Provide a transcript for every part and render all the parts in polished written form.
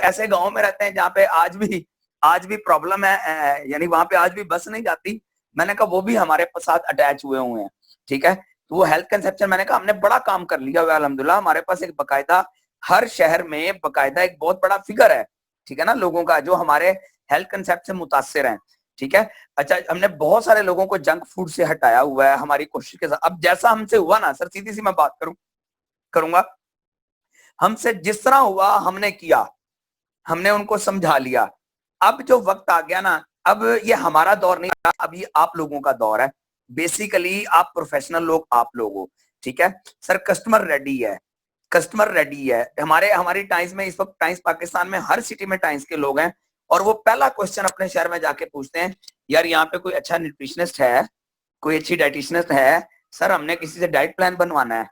ऐसे गांव में रहते हैं जहाँ पे आज भी प्रॉब्लम है, यानी वहां पे आज भी बस नहीं जाती। मैंने कहा वो भी हमारे साथ अटैच हुए हैं, ठीक है। तो वो हेल्थ कंसेप्शन, मैंने कहा हमने बड़ा काम कर लिया हुआ है अल्हम्दुलिल्लाह। हमारे पास एक बकायदा, हर शहर में बकायदा एक बहुत बड़ा फिगर है, ठीक है ना, लोगों का जो हमारे हेल्थ कंसेप्ट से मुतासिर हैं, ठीक है। अच्छा, हमने बहुत सारे लोगों को जंक फूड से हटाया हुआ है हमारी कोशिश के साथ। अब जैसा हमसे हुआ ना सर, सीधी सी मैं बात करूंगा, हमसे जिस तरह हुआ हमने किया, हमने उनको समझा लिया। अब जो वक्त आ गया ना, अब ये हमारा दौर नहीं रहा, अब ये आप लोगों का दौर है। बेसिकली आप प्रोफेशनल लोग, आप लोग हो, ठीक है सर। कस्टमर रेडी है, कस्टमर रेडी है। हमारी टाइम्स में इस वक्त, टाइम्स पाकिस्तान में हर सिटी में टाइम्स के लोग हैं, और वो पहला क्वेश्चन अपने शहर में जाके पूछते हैं, यार यहाँ पे कोई अच्छा न्यूट्रिशनिस्ट है, कोई अच्छी डाइटिशियनिस्ट है? सर हमने किसी से डाइट प्लान बनवाना है,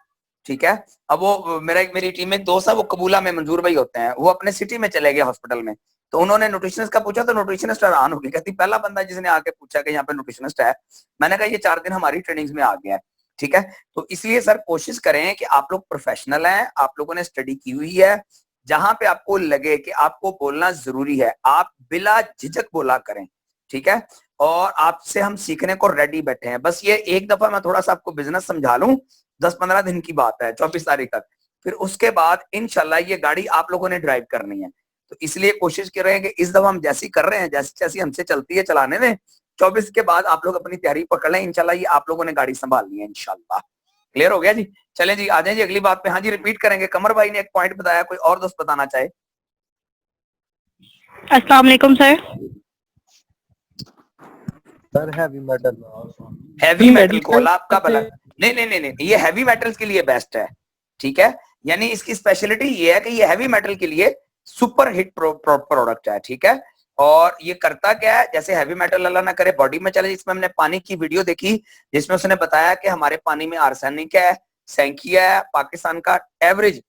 ठीक है। अब वो मेरी टीम में एक दोस्त है, वो कबूला में मंजूर भाई होते हैं, वो अपने सिटी में चले गए हॉस्पिटल में। तो उन्होंने न्यूट्रिशनिस्ट का पूछा, तो न्यूट्रिशनिस्ट हैरान हो गई, कहती पहला बंदा जिसने आके पूछा कि यहाँ पे न्यूट्रिशनिस्ट है। मैंने कहा ये 4 दिन हमारी ट्रेनिंग्स में आ गया है, ठीक है। तो इसलिए सर कोशिश करें कि आप लोग प्रोफेशनल हैं, आप लोगों ने स्टडी की हुई है, जहां पे आपको लगे कि आपको बोलना जरूरी है, आप बिला झिझक बोला करें, ठीक है। और आपसे हम सीखने को रेडी बैठे हैं। बस ये एक दफा मैं थोड़ा सा आपको बिजनेस समझा लूं, 10-15 दिन की बात है, 24 तारीख तक, फिर उसके बाद इंशाल्लाह ये गाड़ी आप लोगों ने ड्राइव करनी है। तो इसलिए कोशिश कर रहे हैं कि इस दफा हम जैसी कर रहे हैं, जैसी जैसी हमसे चलती है चलाने में, 24 के बाद आप लोग अपनी तैयारी पकड़ लें, इंशाल्लाह ये आप लोगों ने गाड़ी संभालनी है इंशाल्लाह। क्लियर हो गया जी? चलें जी, आ जाए जी अगली बात पे। हाँ जी, रिपीट करेंगे। कमर भाई ने एक पॉइंट बताया, कोई और दोस्त बताना चाहे? अस्सलाम वालेकुम sir. Sir heavy metal, heavy metal को आपका भला, नहीं नहीं नहीं नहीं, ये हैवी मेटल्स के लिए बेस्ट है, ठीक है। यानी इसकी स्पेशलिटी ये है कि ये हैवी मेटल के लिए सुपर हिट प्रोडक्ट है, ठीक है। और ये करता क्या है, जैसे हैवी मेटल अल्लाह ना करे बॉडी में चले, जिसमें हमने पानी की वीडियो देखी, जिसमें उसने बताया कि हमारे पानी में आर्सेनिक है, सैंकिया है। पाकिस्तान का एवरेज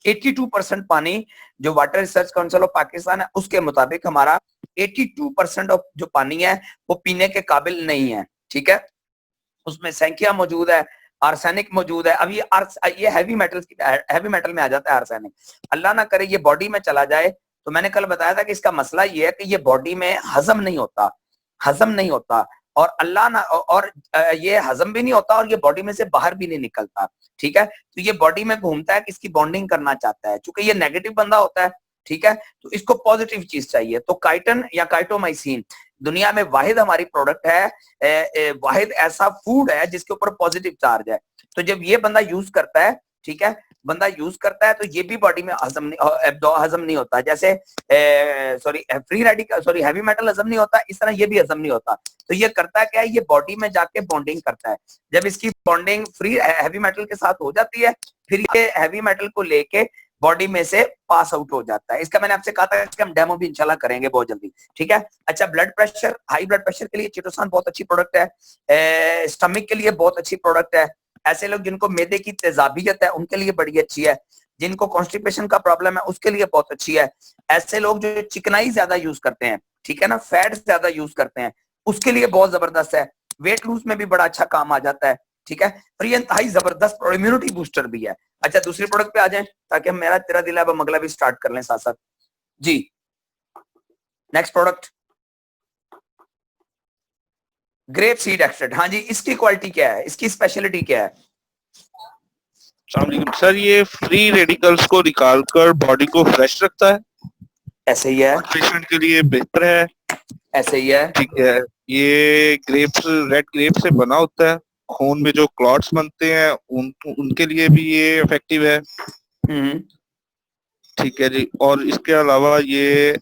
82% पानी, जो water research council of Pakistan है उसके मुताबिक, हमारा 82% ऑफ जो पानी है वो पीने के काबिल नहीं है, ठीक है। उसमें सैंकिया मौजूद है, आर्सेनिक मौजूद है। अब ये हैवी मेटल में आ जाता है आर्सेनिक। अल्लाह ना करे ये बॉडी में चला जाए, तो मैंने कल बताया था कि इसका मसला ये है कि ये बॉडी में हजम नहीं होता, हजम नहीं होता। और अल्लाह ना, और ये हजम भी नहीं होता, और ये बॉडी में से बाहर भी नहीं निकलता, ठीक है। तो ये बॉडी में घूमता है, किसकी बॉन्डिंग करना चाहता है, चूंकि ये नेगेटिव बंदा होता है, ठीक है। तो इसको पॉजिटिव चीज चाहिए। तो काइटन या काइटोमाइसिन दुनिया में वाहिद हमारी प्रोडक्ट है, वाहिद ऐसा फूड है जिसके ऊपर पॉजिटिव चार्ज है। तो जब ये बंदा यूज करता है, ठीक है, बंदा यूज करता है, तो ये भी बॉडी में हजम नहीं होता। जैसे फ्री रेडिकल, हैवी मेटल हजम नहीं होता, इस तरह ये भी हजम नहीं होता। तो ये करता क्या है, ये बॉडी में जाके बॉन्डिंग करता है। जब इसकी बॉन्डिंग फ्री हैवी मेटल के साथ हो जाती है, फिर ये हैवी मेटल को लेके बॉडी में से पास आउट हो जाता है। इसका मैंने आपसे कहा था कि हम डेमो भी इंशाल्लाह करेंगे बहुत जल्दी, ठीक है। अच्छा, blood pressure, high blood pressure के लिए चिटोसान बहुत अच्छी प्रोडक्ट है। स्टमक के लिए बहुत अच्छी प्रोडक्ट है। ऐसे लोग जिनको मैदे की तेजाबियत है उनके लिए बड़ी अच्छी है। जिनको कॉन्स्टिपेशन का प्रॉब्लम है उसके लिए बहुत अच्छी है। ऐसे लोग जो चिकनाई ज्यादा यूज करते हैं, ठीक है ना, फैट ज्यादा यूज करते हैं, उसके लिए बहुत जबरदस्त है। वेट लूज में भी बड़ा अच्छा काम आ जाता है, ठीक है। और ये इंतहाई जबरदस्त इम्यूनिटी बूस्टर भी है। अच्छा, दूसरी प्रोडक्ट पे आ जाए ताकि हम मेरा तेरा दिल है अब अगला भी स्टार्ट कर लें साथ साथ जी। Next product, grape seed extract. हाँ जी, इसकी क्वालिटी क्या है, इसकी स्पेशलिटी क्या है? सर ये फ्री रेडिकल्स को निकालकर बॉडी को फ्रेश रखता है, ऐसे ही है, पेशेंट के लिए बेहतर है, ऐसे ही है, ठीक है। ये ग्रेप्स, रेड ग्रेप से बना होता है, खून में जो क्लॉट्स बनते हैं उनके लिए भी ये इफेक्टिव है, ठीक है जी। और इसके अलावा ये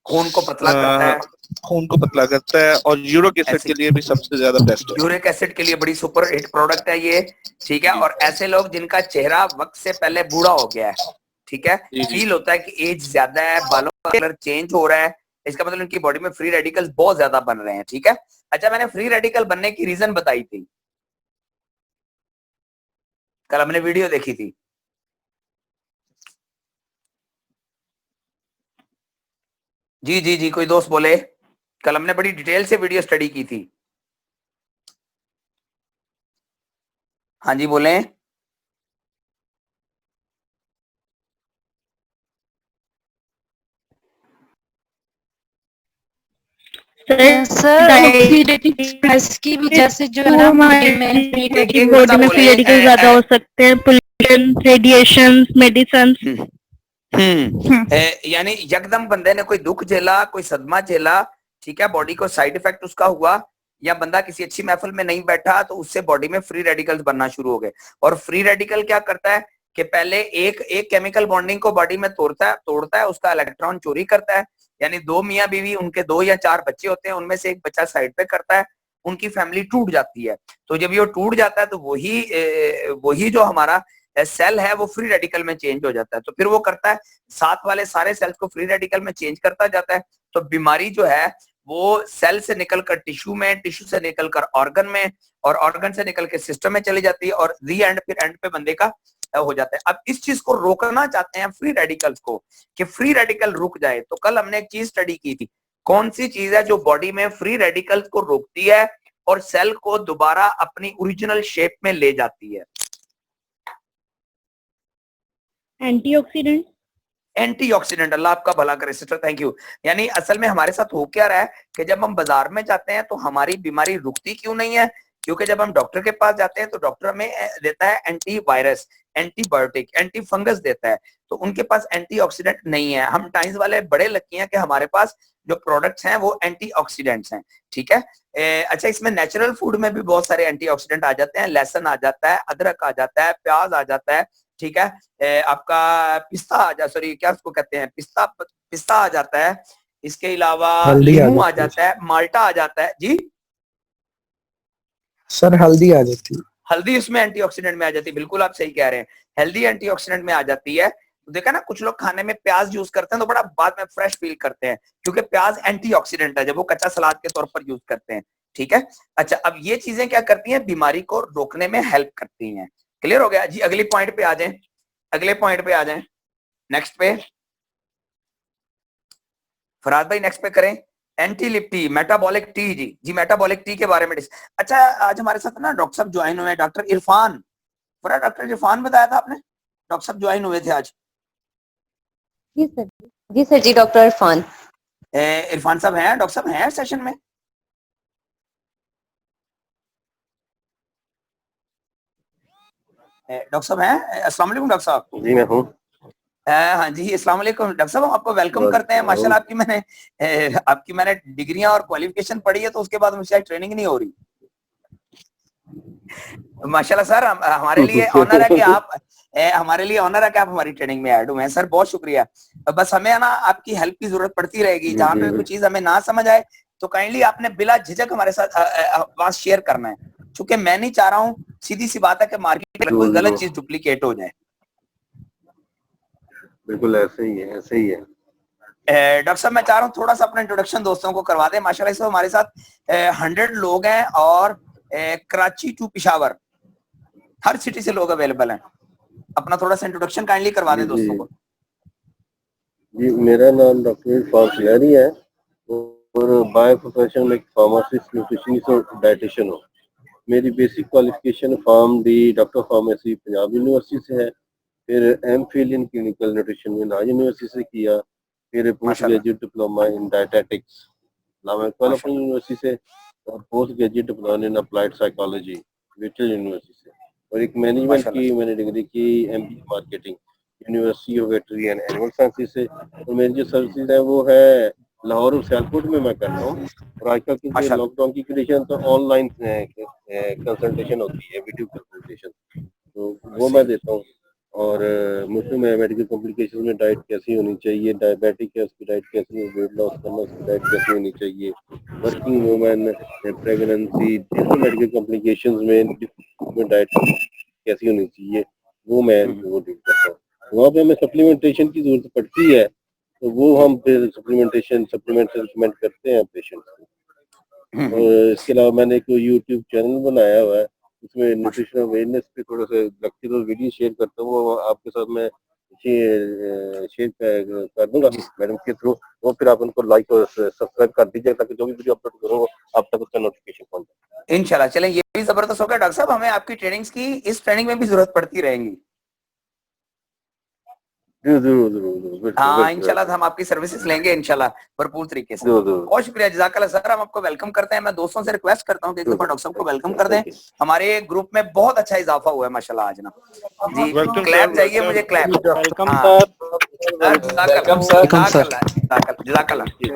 खून को पतला करता है, खून को पतला करता है, और यूरिक एसिड के लिए भी सबसे ज्यादा बेस्ट है। यूरिक एसिड के लिए बड़ी सुपर हिट प्रोडक्ट है ये, ठीक है। और ऐसे लोग जिनका चेहरा वक्त से पहले बूढ़ा हो गया है, ठीक है, फील होता है कि एज ज्यादा है, बालों का कलर चेंज हो रहा है, इसका मतलब इनकी बॉडी में फ्री रेडिकल्स बहुत ज्यादा बन रहे हैं, ठीक है। अच्छा, मैंने फ्री रेडिकल बनने की रीजन बताई थी, कल हमने वीडियो देखी थी। जी जी जी, कोई दोस्त बोले? कल हमने बड़ी डिटेल से वीडियो स्टडी की थी। हाँ जी, बोले। सर ऑक्सीडेटिव स्ट्रेस की वजह से जो है ना बॉडी में फ्री रेडिकल ज्यादा हो सकते हैं, पोल्यूशन, रेडिएशन, मेडिसिन। यानी यकदम बंदे ने कोई दुख झेला, कोई सदमा झेला, ठीक है, बॉडी को साइड इफेक्ट उसका हुआ, या बंदा किसी अच्छी महफिल में नहीं बैठा तो उससे बॉडी में फ्री रेडिकल्स बनना शुरू हो गए। और फ्री रेडिकल क्या करता है कि पहले एक केमिकल बॉन्डिंग को बॉडी में तोड़ता है, उसका इलेक्ट्रॉन चोरी करता है। यानी दो मियां बीवी, उनके 2 या 4 बच्चे होते हैं, उनमें से एक बच्चा साइड पे करता है, उनकी फैमिली टूट जाती है। तो जब ये टूट जाता है तो वही जो हमारा सेल है वो फ्री रेडिकल में चेंज हो जाता है। तो फिर वो करता है साथ वाले सारे सेल्स को फ्री रेडिकल में चेंज करता जाता है। तो बीमारी जो है वो सेल से निकलकर टिश्यू में, टिश्यू से निकलकर ऑर्गन में, और ऑर्गन से निकल के सिस्टम में चली जाती है, और फिर एंड पे बंदे का हो जाता है। अब इस चीज को रोकना चाहते हैं फ्री रेडिकल्स को, कि फ्री रेडिकल रुक जाए। तो कल हमने एक चीज स्टडी की थी, कौन सी चीज है जो बॉडी में फ्री रेडिकल्स को रोकती है और सेल को दोबारा अपनी ओरिजिनल शेप में ले जाती है? एंटीऑक्सीडेंट। एंटीऑक्सीडेंट। अल्लाह आपका भला करे सिस्टर, थैंक यू। यानी असल में हमारे साथ हो क्या रहा है कि जब हम बाजार में जाते हैं तो हमारी बीमारी रुकती क्यों नहीं है? क्योंकि जब हम डॉक्टर के पास जाते हैं तो डॉक्टर हमें देता है एंटीवायरस, एंटीबायोटिक, एंटी फंगस देता है, तो उनके पास एंटीऑक्सीडेंट नहीं है। हम टाइम्स वाले बड़े लकी हैं कि हमारे पास जो प्रोडक्ट्स हैं वो एंटीऑक्सीडेंट्स हैं, ठीक है। अच्छा, इसमें नेचुरल फूड में भी बहुत सारे एंटीऑक्सीडेंट आ जाते हैं। लहसुन आ जाता है, अदरक आ जाता है, प्याज आ जाता है, ठीक है। आपका पिस्ता आ जा सॉरी क्या उसको कहते हैं, पिस्ता आ जाता है। इसके अलावा लीमू आ जाता है, माल्टा आ जाता है। जी सर हल्दी आ जाती है। हल्दी उसमें एंटीऑक्सीडेंट में आ जाती है, बिल्कुल आप सही कह रहे हैं, हेल्दी एंटीऑक्सीडेंट में आ जाती है। तो देखा ना, कुछ लोग खाने में प्याज यूज करते हैं तो बड़ा बाद में फ्रेश फील करते हैं, क्योंकि प्याज एंटीऑक्सीडेंट है जब वो कच्चा सलाद के तौर पर यूज करते हैं, ठीक है। अच्छा, अब ये चीजें क्या करती हैं? बीमारी को रोकने में हेल्प करती हैं। क्लियर हो गया जी? अगली पॉइंट पे आ जाएं, अगले पॉइंट पे आ जाएं, नेक्स्ट पे फराद भाई, नेक्स्ट पे करें। एंटीलिप टी, मेटाबॉलिक टी। जी मेटाबॉलिक टी के बारे में अच्छा, आज हमारे साथ ना डॉक्टर साहब ज्वाइन हुए हैं, डॉक्टर इरफान। पूरा डॉक्टर इरफान बताया था आपने, डॉक्टर साहब ज्वाइन हुए थे आज। जी सर, जी सर, जी डॉक्टर इरफान। इरफान साहब हैं, डॉक्टर साहब हैं सेशन में? डॉक्टर साहब हैं? अस्सलाम वालेकुम डॉक्टर साहब। जी मैं हूँ। हाँ जी, अस्सलाम वालेकुम डॉक्टर साहब, आपको वेलकम करते हैं। माशाल्लाह आपकी मैंने डिग्रियां और क्वालिफिकेशन पढ़ी है, तो उसके बाद मुझे ट्रेनिंग नहीं हो रही। माशाल्लाह सर, हमारे लिए ऑनर है कि आप हमारी ट्रेनिंग में ऐड हुए हैं सर, बहुत शुक्रिया। बस हमें ना आपकी हेल्प की जरूरत पड़ती रहेगी, जहाँ पे कोई चीज हमें ना समझ आए तो काइंडली आपने बिला झिझक हमारे साथ बात शेयर करना है, क्योंकि मैं नहीं चाह रहा हूँ, सीधी सी बात है कि मार्केट में कोई गलत चीज डुप्लीकेट हो जाए। बिल्कुल ऐसे ही है, ऐसे ही है। डॉक्टर साहब, मैं चाह रहा हूँ थोड़ा सा अपना इंट्रोडक्शन दोस्तों को करवा दें। माशाल्लाह से हमारे साथ 100 लोग हैं, और कराची टू पिशावर हर सिटी से लोग अवेलेबल हैं। अपना थोड़ा सा इंट्रोडक्शन काइंडली करवा दें दोस्तों को। जी, मेरा नाम डॉक्टर इरफान सियारी है और बाय प्रोफेशन में फार्मासिस्ट, न्यूट्रिशनिस्ट और डाइटिशियन हूँ। मेरी basic qualification pharm D doctor pharmacy Punjab university से है, फिर एमफिल इन क्लिनिकल न्यूट्रिशन में नाज यूनिवर्सिटी से किया, फिर post graduate diploma in dietetics लामाकुआला यूनिवर्सिटी से, और post graduate diploma in applied psychology Victoria university से, और एक मैनेजमेंट की मैंने डिग्री की MBA marketing university of veterinary and animal sciences से। और मेरी जो सर्विसेज है वो है लाहौर और सियालकोट में मैं करता हूँ। और आजकल की लॉकडाउन की कंडीशन तो ऑनलाइन कंसल्टेशन होती है, वीडियो कंसल्टेशन, तो वो मैं देता हूँ। और मुझे में मेडिकल कॉम्प्लिकेशन में डाइट कैसी होनी चाहिए, डायबिटिक है उसकी डाइट कैसी है, वेट लॉस करना उसकी डाइट कैसी होनी चाहिए, working women, pregnancy, different medical complications में डाइट कैसी होनी चाहिए, वो मैं वो डील करता हूँ। वहाँ पे हमें सप्लीमेंटेशन की जरूरत पड़ती है, तो वो हम फिर सप्लीमेंट रिकमेंड करते हैं पेशेंट्स को। और इसके अलावा मैंने एक यूट्यूब चैनल बनाया हुआ है, उसमें न्यूट्रिशन अवेयरनेस पे थोड़ा सा लेक्चर और वीडियो शेयर करता हूँ, वो आपके साथ मैं शेयर कर दूंगा मैडम के थ्रू। वो फिर आप उनको लाइक और सब्सक्राइब कर दीजिए, ताकि जो भी वीडियो अपलोड करूँगा आप तक उसका नोटिफिकेशन पहुंच जाए इंशाल्लाह। चलें, ये भी जबरदस्त हो गया डॉक्टर साहब, हमें आपकी ट्रेनिंग्स की इस ट्रेनिंग में भी जरूरत पड़ती रहेगी। जरूर जरूर जरूर, बिल्कुल, हाँ बिल्कुल, इंशाल्लाह हम आपकी सर्विसेज लेंगे इंशाल्लाह भरपूर तरीके से। जरूर जरूर। बहुत शुक्रिया, जज़ाकल्लाह सर। हम आपको वेलकम करते हैं। मैं दोस्तों से रिक्वेस्ट करता हूँ कि एक दफा डॉक्टर साहब को वेलकम कर दें। हमारे ग्रुप में बहुत अच्छा इजाफा हुआ है माशाल्लाह आज ना जी। वेलकम क्लैप सर, चाहिए मुझे, क्लैप। वेलकम हाँ सर। जज़ाकल्लाह जज़ाकल्लाह जी।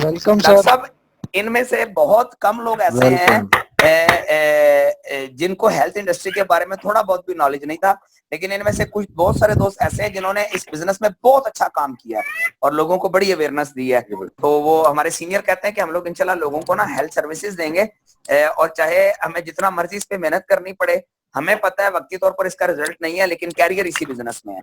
वेलकम डॉक्टर साहब, इनमें से बहुत कम लोग ऐसे हैं जिनको हेल्थ इंडस्ट्री के बारे में थोड़ा बहुत भी नॉलेज नहीं था, लेकिन इनमें से कुछ बहुत सारे दोस्त ऐसे हैं जिन्होंने इस बिजनेस में बहुत अच्छा काम किया है और लोगों को बड़ी अवेयरनेस दी है। तो वो हमारे सीनियर कहते हैं कि हम लोग इंशाल्लाह लोगों को ना हेल्थ सर्विसेज देंगे, और चाहे हमें जितना मर्जी इस पे मेहनत करनी पड़े, हमें पता है वक्ती तौर पर इसका रिजल्ट नहीं है, लेकिन कैरियर इसी बिजनेस में है।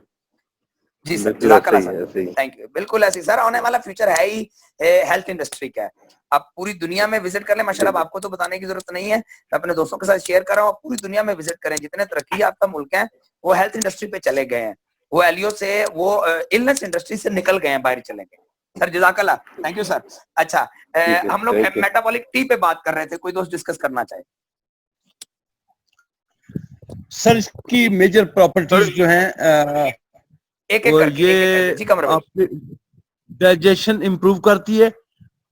जी सर, जज़ाकल्लाह सर, थैंक यू। बिल्कुल ऐसे सर, आने वाला फ्यूचर है ही हेल्थ इंडस्ट्री का है। आप पूरी दुनिया में विजिट कर लें, माशाल्लाह आपको तो बताने की जरूरत नहीं है, मैं अपने दोस्तों के साथ शेयर कर रहा हूँ। पूरी दुनिया में विजिट करें, जितने तरक्की याफ्ता मुल्क हैं वो हेल्थ इंडस्ट्री पे चले गए हैं, वो एलियो से, वो इलनेस इंडस्ट्री से निकल गए हैं, बाहर चले गए सर। जज़ाकल्लाह, थैंक यू सर। अच्छा, हम लोग मेटाबॉलिक टी पे बात कर रहे थे, कोई दोस्त डिस्कस करना चाहे? सर इसकी मेजर प्रॉपर्टीज जो हैं एक एक और करके, ये जी कमर भाई। आपके डाइजेशन इंप्रूव करती है,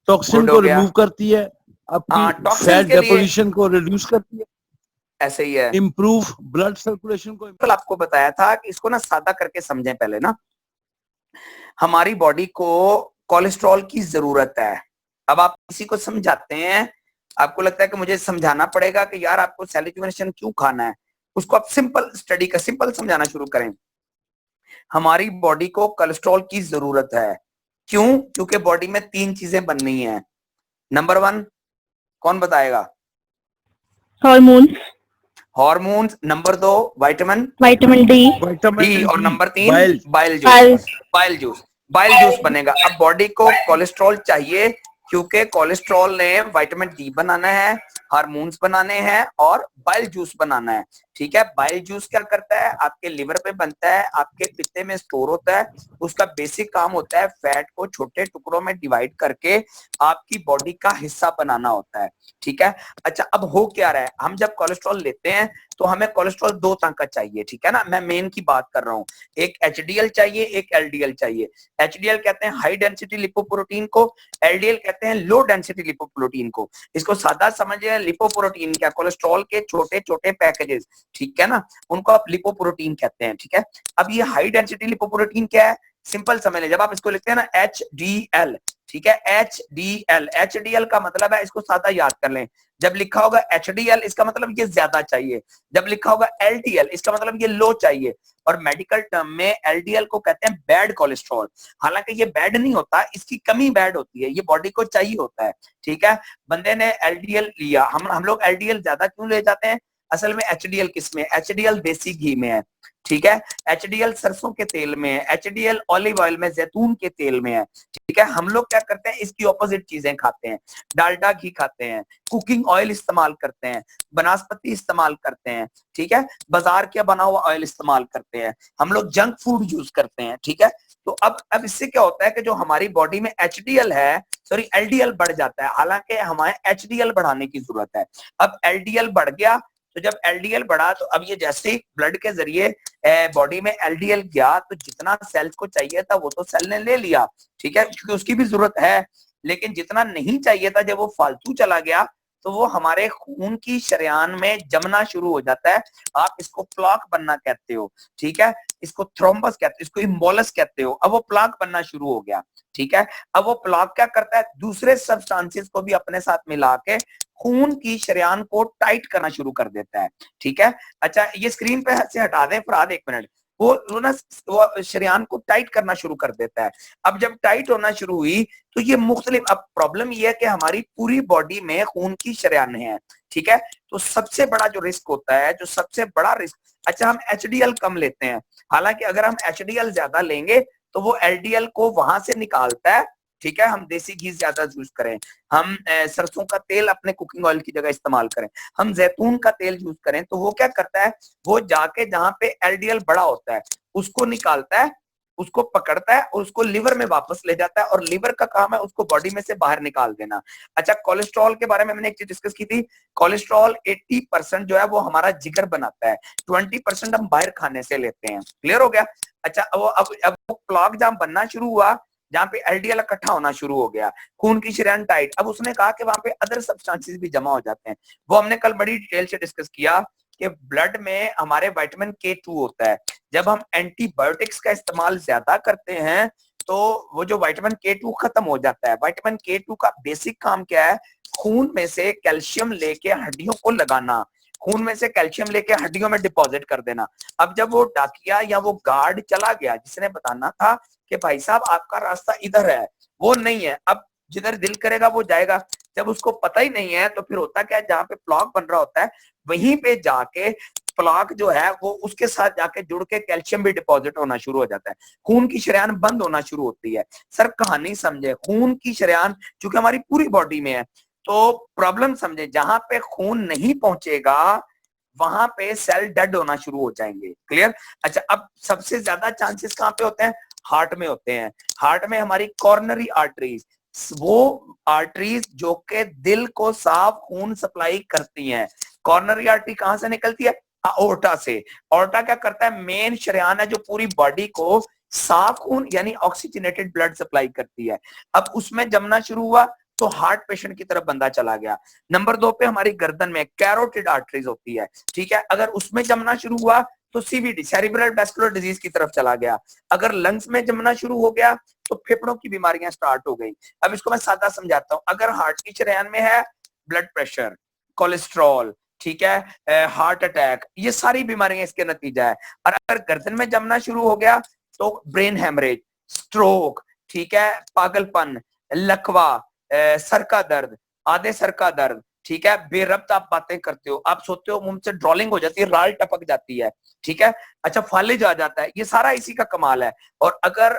टॉक्सिन गुड को हो गया। रिमूव करती है, आपकी हाँ, टॉक्सिन्स फैट के लिए डेपोजिशन को रिड्यूस करती है, ऐसे ही है। इम्प्रूव ब्लड सर्कुलेशन को। कल आपको बताया था कि इसको ना सादा करके समझें पहले ना। हमारी बॉडी को कोलेस्ट्रॉल की जरूरत है। अब आप किसी को समझाते हैं, आपको लगता है कि मुझे समझाना पड़ेगा कि यार आपको सैलुटेशन क्यों खाना है, उसको आप सिंपल स्टडी का सिंपल समझाना शुरू करें। हमारी बॉडी को कोलेस्ट्रॉल की जरूरत है। क्यों? क्योंकि बॉडी में 3 चीजें बननी है। नंबर 1 कौन बताएगा? Hormones, hormones. Number 2 vitamin vitamin D, D, और number 3 bile, bile bile, juice. Bile juice, bile juice बनेगा। अब बॉडी को कोलेस्ट्रॉल चाहिए, क्योंकि कोलेस्ट्रॉल ने विटामिन डी बनाना है, हार्मोन्स बनाने हैं और बाइल जूस बनाना है। ठीक है, बाइल जूस क्या करता है? आपके लिवर पे बनता है, आपके पित्ते में स्टोर होता है। उसका बेसिक काम होता है फैट को छोटे टुकड़ों में डिवाइड करके आपकी बॉडी का हिस्सा बनाना होता है। ठीक है। अच्छा, अब हो क्या रहा है, हम जब कोलेस्ट्रॉल लेते हैं तो हमें कोलेस्ट्रॉल 2 तरह का चाहिए। ठीक है ना, मैं मेन की बात कर रहा हूँ। एक एचडीएल चाहिए, एक एलडीएल चाहिए। एचडीएल कहते हैं हाई डेंसिटी लिपोप्रोटीन को, एलडीएल कहते हैं लो डेंसिटी लिपोप्रोटीन को। इसको सादा समझिए, लिपोप्रोटीन क्या, कोलेस्ट्रॉल के छोटे छोटे पैकेजेस, ठीक है ना, उनको आप लिपोप्रोटीन कहते हैं। ठीक है। अब ये हाई डेंसिटी लिपोप्रोटीन क्या है, सिंपल समझ लें। जब आप इसको लिखते हैं ना एचडीएल, ठीक है, एचडीएल, एचडीएल का मतलब है, इसको सादा याद कर लें, जब लिखा होगा एचडीएल इसका मतलब ये ज्यादा चाहिए, जब लिखा होगा एलडीएल इसका मतलब ये लो चाहिए। और मेडिकल टर्म में एलडीएल को कहते हैं बैड कोलेस्ट्रॉल। हालांकि ये बैड नहीं होता, इसकी कमी बैड होती है, ये बॉडी को चाहिए होता है। ठीक है, बंदे ने एलडीएल लिया, हम लोग एलडीएल ज्यादा क्यों ले जाते हैं? असल में एचडीएल किस में? एचडीएल देसी घी में है। ठीक है, एचडीएल सरसों के तेल में है, एचडीएल ऑलिव ऑयल में, जैतून के तेल में है। ठीक है, हम लोग क्या करते हैं, इसकी ऑपोजिट चीजें खाते हैं, डालडा घी खाते हैं, कुकिंग ऑयल इस्तेमाल करते हैं, बनास्पति इस्तेमाल करते हैं। ठीक है, बाजार का बना हुआ ऑयल इस्तेमाल करते हैं, हम लोग जंक फूड यूज करते हैं। ठीक है, तो अब इससे क्या होता है कि जो हमारी बॉडी में एचडीएल है, सॉरी एलडीएल बढ़ जाता है। हालांकि हमें एचडीएल बढ़ाने की जरूरत है। अब एलडीएल बढ़ गया, तो जब एलडीएल बढ़ा तो अब ये जैसे ही ब्लड के जरिए बॉडी में एलडीएल गया, तो जितना सेल को चाहिए था वो तो सेल ने ले लिया। ठीक है, क्योंकि उसकी भी जरूरत है, लेकिन जितना नहीं चाहिए था, जब वो फालतू चला गया तो वो हमारे खून की शरेयान में जमना शुरू हो जाता है। आप इसको प्लाक बनना कहते हो। ठीक है, इसको थ्रोम्बस कहते हो, इसको इम्बोलस कहते हो। अब वो प्लाक बनना शुरू हो गया। ठीक है, अब वो प्लाक क्या करता है, दूसरे सब्सटेंसेस को भी अपने साथ मिला के खून की शरेयान को टाइट करना शुरू कर देता है। ठीक है। अच्छा, ये स्क्रीन पे से हटा दें फरहाद, 1 मिनट। वो ना वो शरेयान को टाइट करना शुरू कर देता है। अब जब टाइट होना शुरू हुई तो ये मुख्तलिफ, अब प्रॉब्लम ये है कि हमारी पूरी बॉडी में खून की शरेयान है। ठीक है, तो सबसे बड़ा जो रिस्क होता है, जो सबसे बड़ा रिस्क, अच्छा हम एचडीएल कम लेते हैं, हालांकि अगर हम एचडीएल ज्यादा लेंगे तो वो एलडीएल को वहां से निकालता है। ठीक है, हम देसी घी ज्यादा यूज करें, हम सरसों का तेल अपने कुकिंग ऑयल की जगह इस्तेमाल करें, हम जैतून का तेल यूज करें, तो वो क्या करता है, वो जाके जहां पे एलडीएल बड़ा होता है उसको निकालता है, उसको पकड़ता है और उसको लिवर में वापस ले जाता है, और लिवर का काम है उसको बॉडी में से बाहर निकाल देना। अच्छा, कोलेस्ट्रॉल के बारे में मैंने एक चीज डिस्कस की थी, कोलेस्ट्रॉल 80% जो है वो हमारा जिगर बनाता है, 20% हम बाहर खाने से लेते हैं। क्लियर हो गया? अच्छा, अब वो क्लॉग जहां बनना शुरू हुआ, जहां पे एलडीएल इकट्ठा होना शुरू हो गया, खून की शरीयान टाइट, अब उसने कहा कि वहां पे अदर सब्सटेंसेस भी जमा हो जाते हैं। वो हमने कल बड़ी डिटेल से डिस्कस किया कि ब्लड में हमारे विटामिन K2 होता है। जब हम एंटीबायोटिक्स का इस्तेमाल ज्यादा करते हैं तो वो जो विटामिन K2 खत्म हो जाता है। विटामिन K2 का बेसिक काम क्या है? खून में से कैल्शियम लेके हड्डियों को लगाना, खून में से कैल्शियम लेके हड्डियों में डिपॉजिट कर देना। अब जब वो डाकिया या वो गार्ड चला गया जिसने बताना था कि भाई साहब आपका रास्ता इधर है, वो नहीं है, अब जिधर दिल करेगा वो जाएगा। जब उसको पता ही नहीं है तो फिर होता क्या है, जहां पे प्लॉक बन रहा होता है वहीं पे जाके प्लॉक जो है वो उसके साथ जाके जुड़ के कैल्शियम भी डिपॉजिट होना शुरू हो जाता है, खून की शरेयान बंद होना शुरू होती है। सर कहानी समझे, खून की शरेयान चूंकि हमारी पूरी बॉडी में है तो प्रॉब्लम समझे, जहां पे खून नहीं पहुंचेगा वहां पे सेल डेड होना शुरू हो जाएंगे। क्लियर? अच्छा, अब सबसे ज्यादा चांसेस कहां पे होते हैं? हार्ट में होते हैं। हार्ट में हमारी कॉर्नरी आर्टरीज, वो आर्टरीज जो के दिल को साफ खून सप्लाई करती हैं। कॉर्नरी आर्टरी कहां से निकलती है? ओर्टा से। ओर्टा क्या करता है? मेन शरेयान है जो पूरी बॉडी को साफ खून यानी ऑक्सीजनेटेड ब्लड सप्लाई करती है। अब उसमें जमना शुरू हुआ तो हार्ट पेशेंट की तरफ बंदा चला गया। नंबर 2 पे हमारी गर्दन में कैरोटिड आर्टरीज होती है, ठीक है, अगर उसमें जमना शुरू हुआ तो सीवीडी सेरिब्रल वैस्कुलर डिजीज की तरफ चला गया। अगर लंग्स में जमना शुरू हो गया तो फेफड़ों की बीमारियां स्टार्ट हो गई। अब इसको मैं सादा समझाता हूं, अगर हार्ट की शरेयान में है ब्लड प्रेशर, कोलेस्ट्रॉल, ठीक है, हार्ट अटैक, ये सारी बीमारियां इसके नतीजा है। और अगर गर्दन में जमना शुरू हो गया तो ब्रेन हेमरेज, स्ट्रोक, ठीक है, पागलपन, लकवा, सर का दर्द, आधे सर का दर्द, ठीक है, बेरब्त आप बातें करते हो, आप सोते हो मुंह से ड्रॉलिंग हो जाती है, राल टपक जाती है, ठीक है, अच्छा फालिज आ जाता है, ये सारा इसी का कमाल है। और अगर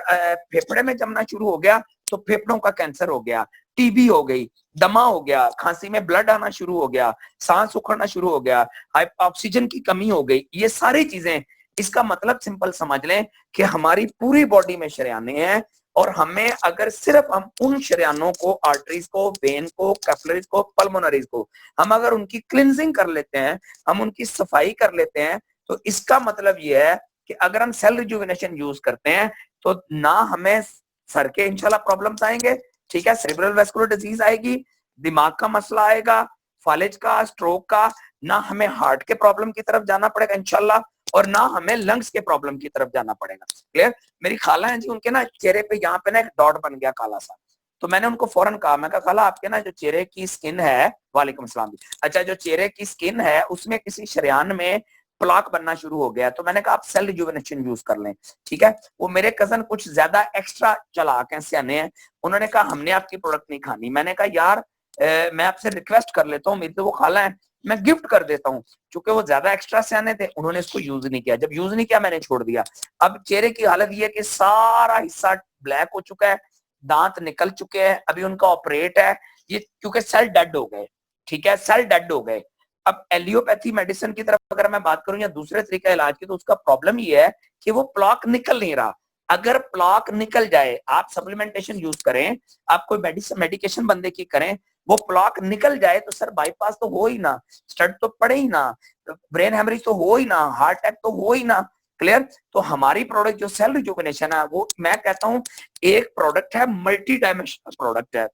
फेफड़े में जमना शुरू हो गया तो फेफड़ों का कैंसर हो गया, टीबी हो गई, दमा हो गया, खांसी में ब्लड आना शुरू हो गया, सांस उखड़ना शुरू हो गया, ऑक्सीजन की कमी हो गई, ये सारी चीजें। इसका मतलब सिंपल समझ लें कि हमारी पूरी बॉडी में शरेयानें हैं और हमें अगर सिर्फ हम उन शरेयानों को, आर्टरीज को, वेन को, कैपिलरीज को, पल्मोनरीज को, हम अगर उनकी क्लिनजिंग कर लेते हैं, हम उनकी सफाई कर लेते हैं, तो इसका मतलब यह है कि अगर हम सेल रिजुविनेशन यूज करते हैं तो ना हमें सर के इंशाल्लाह प्रॉब्लम्स आएंगे, ठीक है, सेरेब्रल वैस्कुलर डिजीज आएगी, दिमाग का मसला आएगा, फालिज का, स्ट्रोक का, ना हमें हार्ट के प्रॉब्लम की तरफ जाना पड़ेगा इंशाल्लाह, और ना हमें लंग्स के प्रॉब्लम की तरफ जाना पड़ेगा। क्लियर? मेरी खाला है जी, उनके ना चेहरे पे यहाँ पे ना एक डॉट बन गया काला सा, तो मैंने उनको फौरन कहा, मैं कहा खाला आपके ना जो चेहरे की स्किन है, वालेकुम सलाम जी, अच्छा जो चेहरे की स्किन है उसमें किसी शरेयान में प्लाक बनना शुरू हो गया, तो मैंने कहा आप सेल रिजुविनेशन यूज कर लें, ठीक है। वो मेरे कजन कुछ ज्यादा एक्स्ट्रा चालाक हैं, सियाने हैं, उन्होंने कहा हमने आपकी प्रोडक्ट नहीं खानी। मैंने कहा यार मैं आपसे रिक्वेस्ट कर लेता हूँ, मेरी तो वो खाला है, मैं गिफ्ट कर देता हूँ। चूंकि वो ज्यादा एक्स्ट्रा सियाने थे, उन्होंने इसको यूज नहीं किया, जब यूज नहीं किया मैंने छोड़ दिया। अब चेहरे की हालत ये है कि सारा हिस्सा ब्लैक हो चुका है, दांत निकल चुके हैं, अभी उनका ऑपरेट है, ये क्योंकि सेल डेड हो गए, ठीक है, सेल डेड हो गए। अब एलियोपैथी मेडिसिन की तरफ अगर मैं बात करूं या दूसरे तरीके इलाज की, तो उसका प्रॉब्लम ये है कि वो प्लाक निकल नहीं रहा। अगर प्लाक निकल जाए, आप सप्लीमेंटेशन यूज करें, आप कोई मेडिकेशन बंदे की करें, वो प्लाक निकल जाए तो सर बाईपास तो हो ही ना, स्टंट तो पड़े ही ना, ब्रेन हेमरेज तो हो ही ना, हार्ट अटैक तो हो ही ना। क्लियर? तो हमारी प्रोडक्ट जो सेल रिजुविनेशन है, वो मैं कहता हूं एक प्रोडक्ट है, मल्टी डायमेंशनल प्रोडक्ट है,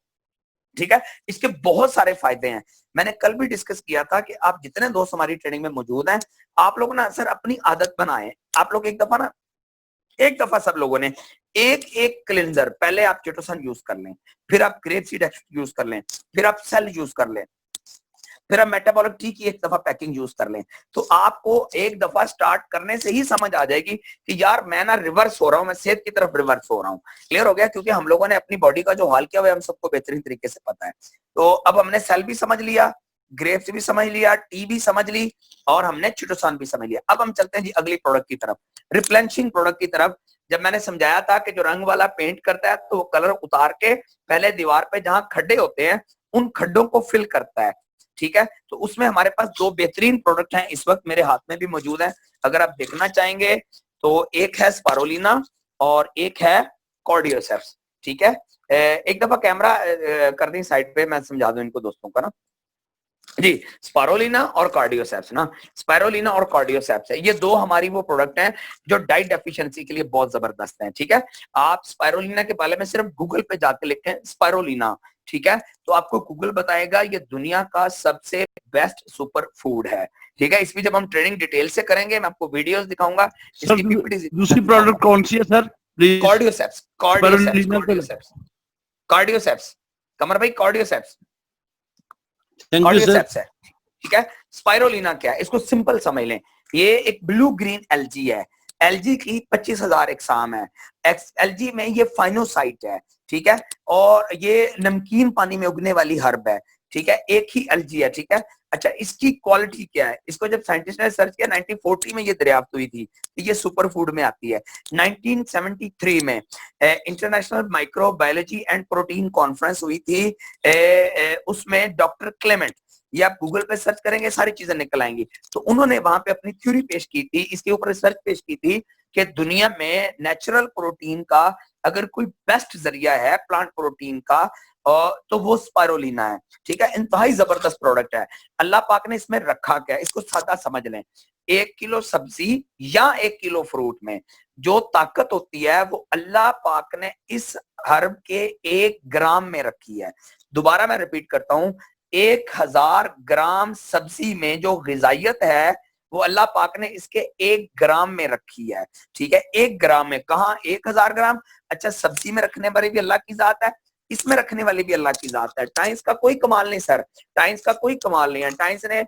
ठीक है, इसके बहुत सारे फायदे हैं। मैंने कल भी डिस्कस किया था कि आप जितने दोस्त हमारी ट्रेनिंग में मौजूद हैं, आप लोग ना सर अपनी आदत बनाएं, आप लोग एक दफा सब लोगों ने एक क्लिनजर, पहले आप चिटोसन यूज कर लें, फिर आप ग्रेपसीड यूज कर लें, फिर आप सेल यूज कर लें, फिर आप मेटाबॉलिक टी की एक दफा पैकिंग यूज कर लें, तो आपको एक दफा स्टार्ट करने से ही समझ आ जाएगी कि यार मैं ना रिवर्स हो रहा हूं, मैं सेहत की तरफ रिवर्स हो रहा हूं। क्लियर हो गया? क्योंकि हम लोगों ने अपनी बॉडी का जो हाल किया हुआ है हम सबको बेहतरीन तरीके से पता है। तो अब हमने सेल भी समझ लिया, ग्रेप्स भी समझ लिया, टी भी समझ ली, और हमने चिटोसान भी समझ लिया। अब हम चलते हैं जी अगली प्रोडक्ट की तरफ, रिप्लेनिशिंग प्रोडक्ट की तरफ। जब मैंने समझाया था कि जो रंग वाला पेंट करता है तो वो कलर उतार के पहले दीवार पे जहां खड्डे होते हैं उन खड्डों को फिल करता है, ठीक है। तो उसमें हमारे पास दो बेहतरीन प्रोडक्ट हैं, इस वक्त मेरे हाथ में भी मौजूद है, अगर आप देखना चाहेंगे तो एक है स्पारोलिना और एक है कॉर्डियोसेप्स, ठीक है। एक दफा कैमरा कर दें साइड पे, मैं समझा दूं इनको दोस्तों का ना जी। स्पारोलिना और कार्डियोसेप्स ना, स्पारोलिना और कार्डियोसेप्स है, ये दो हमारी वो प्रोडक्ट हैं जो डाइट डेफिशिएंसी के लिए बहुत जबरदस्त हैं, ठीक है। आप स्पारोलिना के बारे में सिर्फ गूगल पे जाके लिखें स्पारोलिना, ठीक है, तो आपको गूगल बताएगा ये दुनिया का सबसे बेस्ट सुपर फूड है, ठीक है। इसमें जब हम ट्रेनिंग डिटेल से करेंगे, मैं आपको वीडियोस दिखाऊंगा, सर दूसरी प्रोडक्ट कौन सी है सर प्लीज? कार्डियोसेप्स, कार्डियोसेप्स, कार्डियोसेप्स, कार्डियोसेप्स, कमर भाई कार्डियोसेप्स, कार्डियोसेप्स है, ठीक है। स्पाइरोलिना क्या है, इसको सिंपल समझ लें, ये एक ब्लू ग्रीन एल्गी है, एल्गी की 25,000 इकसाम है, एल्गी में ये फाइनोसाइट है, ठीक है, और ये नमकीन पानी में उगने वाली हर्ब है, ठीक है, एक ही एल्गी है, ठीक है। अच्छा, इसकी क्वालिटी क्या है, इसको जब साइंटिस्ट ने सर्च किया 1940 में ये दरियाफ्त हुई थी, ये सुपर फूड में आती है। 1973 में international microbiology and protein conference हुई थी, उसमें डॉक्टर क्लेमेंट, ये आप गूगल पे सर्च करेंगे सारी चीजें निकल आएंगी, तो उन्होंने वहां पे अपनी थ्योरी पेश की थी, इसके ऊपर रिसर्च पेश की थी कि दुनिया में नेचुरल प्रोटीन का अगर कोई बेस्ट जरिया है प्लांट प्रोटीन का तो वो स्पाइरोलिना है, ठीक है। इंतहाई जबरदस्त प्रोडक्ट है। अल्लाह पाक ने इसमें रखा क्या है, इसको सादा समझ लें, 1 किलो सब्जी या 1 किलो फ्रूट में जो ताकत होती है वो अल्लाह पाक ने इस हर्ब के 1 ग्राम में रखी है। दोबारा मैं रिपीट करता हूं, 1000 ग्राम सब्जी में जो गिजाइत है वो अल्लाह पाक ने इसके 1 ग्राम में रखी है, ठीक है। 1 ग्राम में, कहा 1000 ग्राम, अच्छा सब्जी में रखने वाली भी अल्लाह की जात है, इसमें रखने वाली भी अल्लाह की जात है। टाइम्स का कोई कमाल नहीं सर, टाइम्स का कोई कमाल नहीं है, टाइम्स ने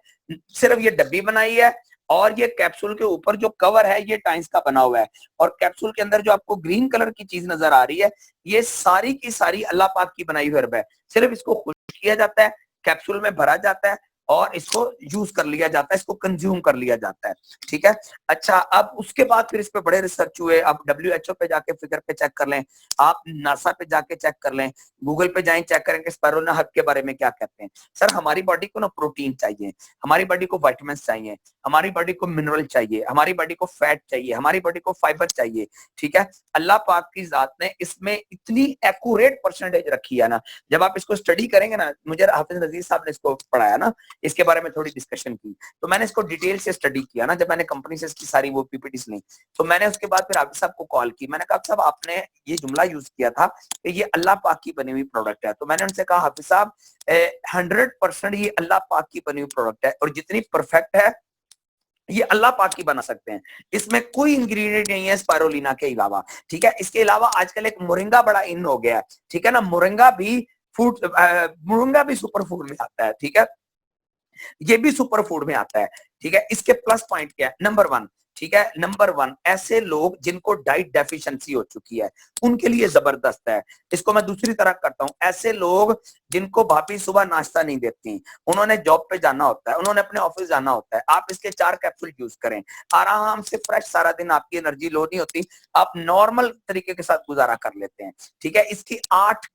सिर्फ ये डब्बी बनाई है और ये कैप्सूल के ऊपर जो कवर है ये टाइम्स का बना हुआ है, और कैप्सूल के अंदर जो आपको ग्रीन कलर की चीज नजर आ रही है ये सारी की सारी अल्लाह पाक की बनाई हुई हर्ब है। सिर्फ इसको खुश्क किया जाता है, कैप्सूल में भरा जाता है और इसको यूज कर लिया जाता है, इसको कंज्यूम कर लिया जाता है, ठीक है। अच्छा, अब उसके बाद फिर इस पे बड़े रिसर्च हुए, आप WHO पे जाके फिगर पे चेक कर लें, आप नासा पे जाके चेक कर लें, गूगल पे जाएं चेक करें कि स्पाइरोलिना हर्ब के बारे में क्या कहते हैं। सर हमारी बॉडी को ना प्रोटीन चाहिए, हमारी बॉडी को विटामिन चाहिए, हमारी बॉडी को मिनरल चाहिए, हमारी बॉडी को फैट चाहिए, हमारी बॉडी को फाइबर चाहिए, ठीक है। अल्लाह पाक की जात ने इसमें इतनी एक्यूरेट परसेंटेज रखी है ना, जब आप इसको स्टडी करेंगे ना, मुझे हाफिज नजीर साहब ने इसको पढ़ाया ना, इसके बारे में थोड़ी डिस्कशन की, तो मैंने इसको डिटेल से स्टडी किया ना, जब मैंने कंपनी से इसकी सारी वो पीपीटीज ली, तो मैंने उसके बाद फिर हाफिज साहब को कॉल की, मैंने कहा साहब आपने ये जुमला यूज किया था कि ये अल्लाह पाक की बनी हुई प्रोडक्ट है, तो मैंने उनसे कहा हाफिज साहब 100% ये अल्लाह पाक की बनी हुई प्रोडक्ट है और जितनी परफेक्ट है ये अल्लाह पाक की बना सकते हैं, इसमें कोई इंग्रेडिएंट नहीं है स्पाइरोलिना के अलावा, ठीक है। इसके अलावा आजकल एक मोरिंगा बड़ा इन हो गया है, ठीक है ना, मोरिंगा भी सुपर फूड में आता है, ठीक है, ये भी सुपर फूड में आता है, ठीक है। इसके प्लस पॉइंट क्या है, नंबर 1, ठीक है, नंबर 1 ऐसे लोग जिनको डाइट डेफिशिएंसी हो चुकी है उनके लिए जबरदस्त है। इसको मैं दूसरी तरह करता हूं, ऐसे लोग जिनको भाभी सुबह नाश्ता नहीं देती, उन्होंने जॉब पे जाना होता है, उन्होंने अपने ऑफिस जाना होता है, आप इसके 4 कैप्सूल यूज करें, आराम से फ्रेश, सारा दिन आपकी एनर्जी लो नहीं होती, आप नॉर्मल तरीके के साथ गुजारा कर लेते हैं, ठीक है। इसकी 8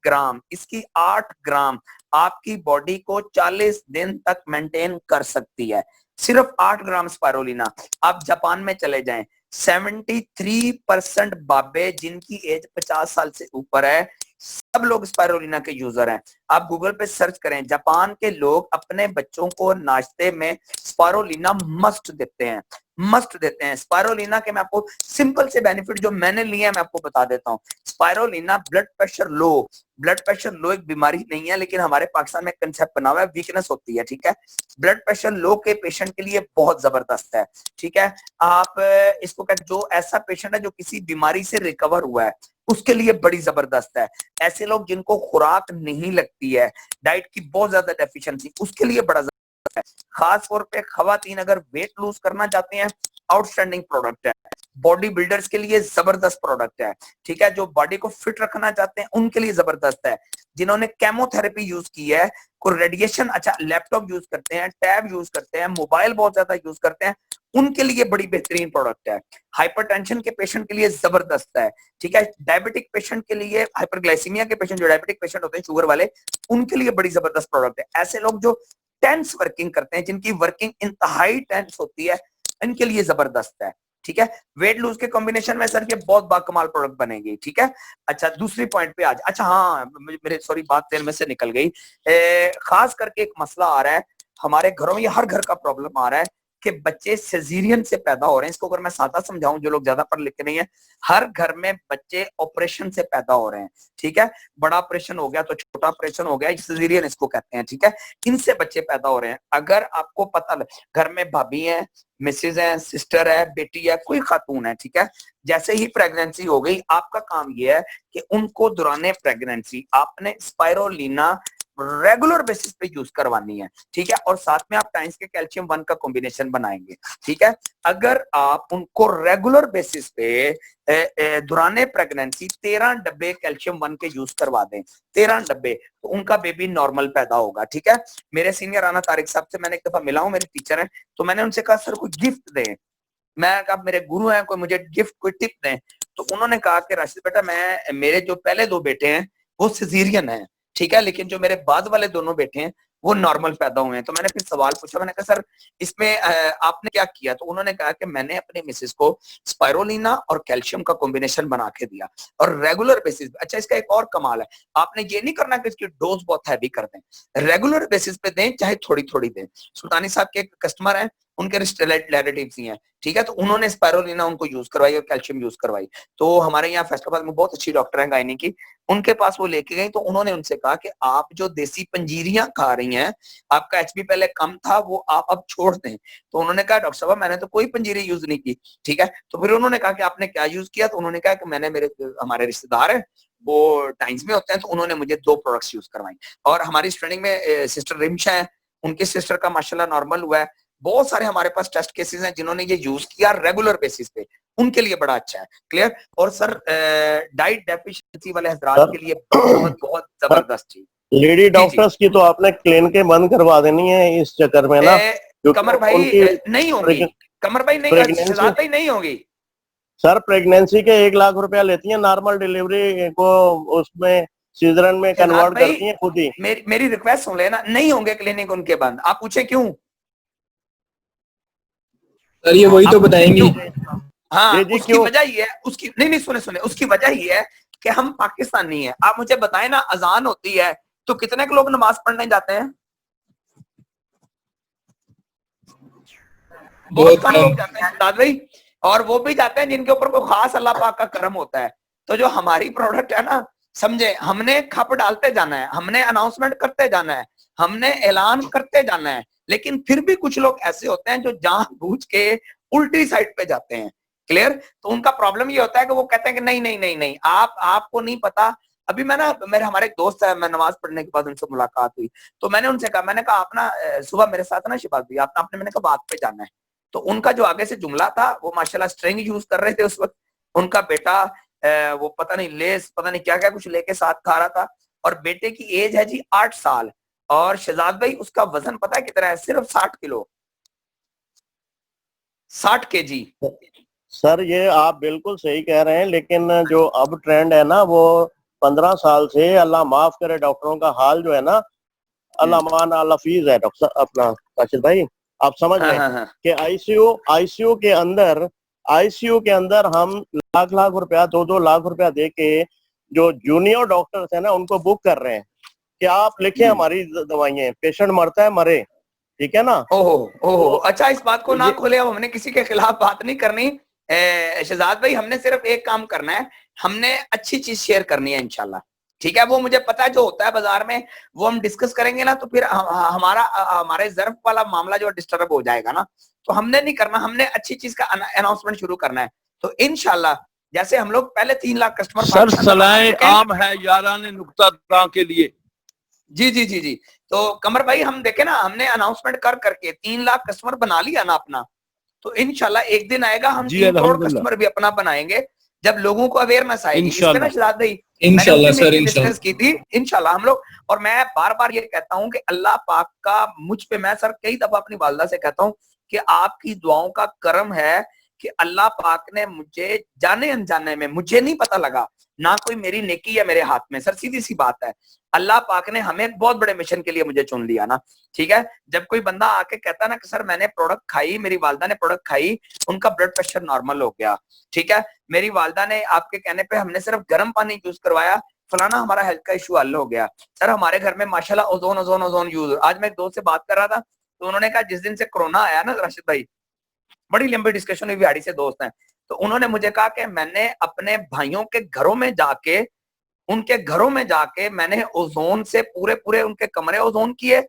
ग्राम आपकी बॉडी को 40 दिन तक मेंटेन कर सकती है, सिर्फ 8 ग्राम स्पाइरोलिना। आप जापान में चले जाएं, 73% बाबे जिनकी एज 50 साल से ऊपर है सब लोग स्पाइरोलिना के यूजर हैं। आप गूगल पे सर्च करें, जापान के लोग अपने बच्चों को नाश्ते में स्पाइरोलिना मस्ट देते हैं। स्पाइरोलिना के मैं आपको सिंपल से बेनिफिट जो मैंने लिए मैं आपको बता देता हूं। स्पाइरोलिना ब्लड प्रेशर लो एक बीमारी नहीं है, लेकिन हमारे पाकिस्तान में कंसेप्ट बना हुआ है वीकनेस होती है, ठीक है। ब्लड प्रेशर लो के पेशेंट के लिए बहुत जबरदस्त है, ठीक है। आप इसको कहते जो ऐसा पेशेंट है जो किसी बीमारी से रिकवर हुआ है उसके लिए बड़ी जबरदस्त है। ऐसे लोग जिनको खुराक नहीं लगती है, डाइट की बहुत ज्यादा डेफिशिएंसी, उसके लिए बड़ा जबरदस्त है। खास तौर पे खवातीन अगर वेट लूज करना चाहते हैं, आउटस्टैंडिंग प्रोडक्ट है। बॉडी बिल्डर्स के लिए जबरदस्त प्रोडक्ट है, ठीक है। जो बॉडी को फिट रखना चाहते हैं उनके लिए जबरदस्त है। जिन्होंने केमोथेरेपी यूज की है, कोई रेडिएशन, अच्छा लैपटॉप यूज करते हैं, टैब यूज करते हैं, मोबाइल बहुत ज्यादा यूज करते हैं, उनके लिए बड़ी बेहतरीन प्रोडक्ट है। हाइपरटेंशन के पेशेंट के लिए जबरदस्त है, ठीक है। डायबिटिक पेशेंट के लिए, हाइपरग्लाइसीमिया के पेशेंट जो डायबिटिक पेशेंट होते हैं शुगर वाले, उनके लिए बड़ी जबरदस्त प्रोडक्ट है। ऐसे लोग जो टेंस वर्किंग करते हैं, जिनकी वर्किंग इंतहाई टेंस होती है, इनके लिए जबरदस्त है, ठीक है। वेट लूज के कॉम्बिनेशन में सर ये बहुत बाकमाल प्रोडक्ट बनेगी, ठीक है। अच्छा दूसरी पॉइंट पे आज, अच्छा हाँ मेरे सॉरी बात तेरे में से निकल गई। खास करके एक मसला आ रहा है हमारे घरों में, ये हर घर का प्रॉब्लम आ रहा है कि बच्चे सेजीरियन से पैदा हो रहे हैं। इसको अगर मैं सादा समझाऊं, जो लोग ज्यादा पढ़ लिखे नहीं है, हर घर में बच्चे ऑपरेशन से पैदा हो रहे हैं, ठीक है। बड़ा ऑपरेशन हो गया तो छोटा ऑपरेशन हो गया, सेजीरियन इसको कहते हैं, ठीक है। इनसे बच्चे पैदा हो रहे हैं। अगर आपको पता घर में भाभी है, मिसेज है, सिस्टर है, बेटी है, कोई खातून है, ठीक है, जैसे ही प्रेगनेंसी हो गई, आपका काम यह है कि उनको दौरान प्रेगनेंसी आपने स्पाइरोलिना रेगुलर बेसिस पे यूज करवानी है, ठीक है। और साथ में आप टाइम्स के कैल्शियम 1 का कॉम्बिनेशन बनाएंगे, ठीक है। अगर आप उनको रेगुलर बेसिस पे दौरान प्रेगनेंसी 13 डब्बे कैल्शियम 1 के यूज करवा दें, 13 डब्बे, तो उनका बेबी नॉर्मल पैदा होगा, ठीक है। मेरे सीनियर राना तारिक साहब से मैंने एक दफा मिला हूं, मेरे टीचर हैं, तो मैंने उनसे कहा सर कोई गिफ्ट दें, मैं कहा मेरे गुरु हैं, कोई मुझे गिफ्ट कोई टिप दें। तो उन्होंने कहा कि राशिद बेटा, मैं मेरे जो पहले 2 बेटे हैं वो सिजेरियन है, ठीक है, लेकिन जो मेरे बाद वाले दोनों बेटे हैं वो नॉर्मल पैदा हुए हैं। तो मैंने फिर सवाल पूछा, मैंने कहा सर इसमें आपने क्या किया? तो उन्होंने कहा कि मैंने अपने मिसेस को स्पाइरोलिना और कैल्शियम का कॉम्बिनेशन बना के दिया और रेगुलर बेसिस पे। अच्छा इसका एक और कमाल है, आपने ये नहीं करना कि इसकी डोज बहुत हैवी कर दें, रेगुलर बेसिस पे दें, चाहे थोड़ी थोड़ी दें। सुल्तानी साहब के एक कस्टमर हैं, उनके रिलेटिव्स ही हैं, ठीक है, तो उन्होंने स्पाइरोलिना उनको यूज करवाई और कैल्शियम यूज करवाई। तो हमारे यहाँ फैसलाबाद में बहुत अच्छी डॉक्टर हैं गायनी की, उनके पास वो लेके गई, तो उन्होंने उनसे कहा कि आप जो देसी पंजीरियां खा रही हैं, आपका एचबी पहले कम था, वो आप अब छोड़ दें। तो उन्होंने कहा डॉक्टर साहब मैंने तो कोई पंजीरी यूज नहीं की, ठीक है। तो फिर उन्होंने कहा कि आपने क्या यूज किया? तो उन्होंने कहा कि मैंने, हमारे रिश्तेदार है वो टाइम्स में होते हैं, तो उन्होंने मुझे 2 प्रोडक्ट्स यूज करवाई। और हमारी स्टूडेंट में सिस्टर रिमशा है, उनकी सिस्टर का माशाल्लाह नॉर्मल हुआ है। बहुत सारे हमारे पास टेस्ट केसेस हैं जिन्होंने ये यूज किया रेगुलर बेसिस पे, उनके लिए बड़ा अच्छा है। क्लियर? और सर डाइट डेफिशिएंसी वाले हजरात के लिए बहुत बहुत जबरदस्त चीज। लेडी डॉक्टर्स की तो आपने क्लिनिकें बंद करवा देनी है इस चक्कर में ना, कमर भाई नहीं होगी, कमर भाई नहीं, शहजाद भाई नहीं होगी सर। प्रेगनेंसी के 1 लाख रुपया लेती है, नॉर्मल डिलीवरी को उसमें सीजरन में कन्वर्ट करती है खुद ही। मेरी रिक्वेस्ट सुन लेना, नहीं होंगे क्लिनिक उनके बंद। आप पूछे क्यों? सर ये वही तो बताएंगी। हाँ उसकी वजह ये है, उसकी नहीं सुने, उसकी वजह ये है कि हम पाकिस्तानी हैं। आप मुझे बताएं ना, अजान होती है तो कितने लोग नमाज पढ़ने जाते हैं? बहुत कम लोग जाते हैं दाद भाई, और वो भी जाते हैं जिनके ऊपर कोई खास अल्लाह पाक का करम होता है। तो जो हमारी प्रोडक्ट है ना, समझे, हमने खप डालते जाना है, हमने अनाउंसमेंट करते जाना है, हमने ऐलान करते जाना है, लेकिन फिर भी कुछ लोग ऐसे होते हैं जो जानबूझ के उल्टी साइड पे जाते हैं। क्लियर? तो उनका प्रॉब्लम ये होता है कि वो कहते हैं कि नहीं नहीं नहीं नहीं, आपको नहीं पता। अभी मैं ना, मेरे हमारे एक दोस्त है, मैं नमाज पढ़ने के बाद उनसे मुलाकात हुई, तो मैंने उनसे कहा, मैंने कहा आप ना सुबह मेरे साथ ना शिबाज भी आपने मैंने कहा बात पे जाना है। तो उनका जो आगे से जुमला था, वो माशाल्लाह स्ट्रिंग यूज कर रहे थे उस वक्त। उनका बेटा वो पता नहीं लेस, पता नहीं क्या क्या कुछ लेके साथ खा रहा था, और बेटे की एज है जी 8 साल, और शहजाद भाई उसका वजन पता है कितना है? सिर्फ 60 किलो, 60 केजी। सर ये आप बिल्कुल सही कह रहे हैं, लेकिन जो अब ट्रेंड है ना, वो 15 साल से, अल्लाह माफ करे, डॉक्टरों का हाल जो है ना, अल्लाह मान अल्लाह फीज है डॉक्टर अपना राशिद भाई, आप समझ रहे हैं कि आईसीयू के अंदर हम लाख रुपया, 2 लाख रुपया दे के जो जूनियर डॉक्टर्स है ना, उनको बुक कर रहे हैं कि आप लिखे हमारी दवाइयां, पेशेंट मरता है मरे, ठीक है ना। ओहो अच्छा, इस बात को ना खोले, अब हमने किसी के खिलाफ बात नहीं करनी शहजाद भाई, हमने सिर्फ एक काम करना है, हमने अच्छी चीज शेयर करनी है इंशाल्लाह, ठीक है। वो मुझे पता है जो होता है बाजार में, वो हम डिस्कस करेंगे ना, तो फिर हमारे ज़र्फ वाला मामला जो डिस्टर्ब हो जाएगा ना, तो हमने नहीं करना, हमने अच्छी चीज का अनाउंसमेंट शुरू करना है। तो इंशाल्लाह जैसे हम लोग पहले 3 लाख कस्टमर सर सलाह आम है याराने नुक्ता के लिए। जी। तो कमर भाई हम देखे ना, हमने अनाउंसमेंट कर करके 3 लाख कस्टमर बना लिया ना अपना, तो इंशाल्लाह एक दिन आएगा हम 3 करोड़ कस्टमर भी अपना बनाएंगे, जब लोगों को अवेयरनेस आएगी। इस पे ना शहजाद भाई इंशाल्लाह सर, डिस्कस की थी, इंशाल्लाह हम लोग। और मैं बार बार ये कहता हूँ कि अल्लाह पाक का मुझ पे, मैं सर कई दफा अपनी वालदा से कहता हूँ कि आपकी दुआओं का करम है कि अल्लाह पाक ने मुझे जाने अनजाने में, मुझे नहीं पता लगा, ना कोई मेरी नेकी है मेरे हाथ में सर, सीधी सी बात है, अल्लाह पाक ने हमें एक बहुत बड़े मिशन के लिए मुझे चुन लिया ना, ठीक है। जब कोई बंदा आके कहता ना कि सर मैंने प्रोडक्ट खाई, मेरी वालदा ने प्रोडक्ट खाई, उनका ब्लड प्रेशर नॉर्मल हो गया, ठीक है, मेरी वालदा ने आपके कहने पे हमने सिर्फ गर्म पानी यूज करवाया, फलाना हमारा हेल्थ का इशू हल हो गया। सर हमारे घर में माशाल्लाह ओजोन ओजोन ओजोन यूज, आज मैं एक दोस्त से बात कर रहा था तो उन्होंने कहा जिस दिन से कोरोना आया ना राशिद भाई, बड़ी लंबी डिस्कशन हुई, बिहाड़ी से दोस्त हैं, तो उन्होंने मुझे कहा कि मैंने अपने भाइयों के घरों में जाके, उनके घरों में जाके मैंने ओजोन से पूरे पूरे उनके कमरे ओजोन किए,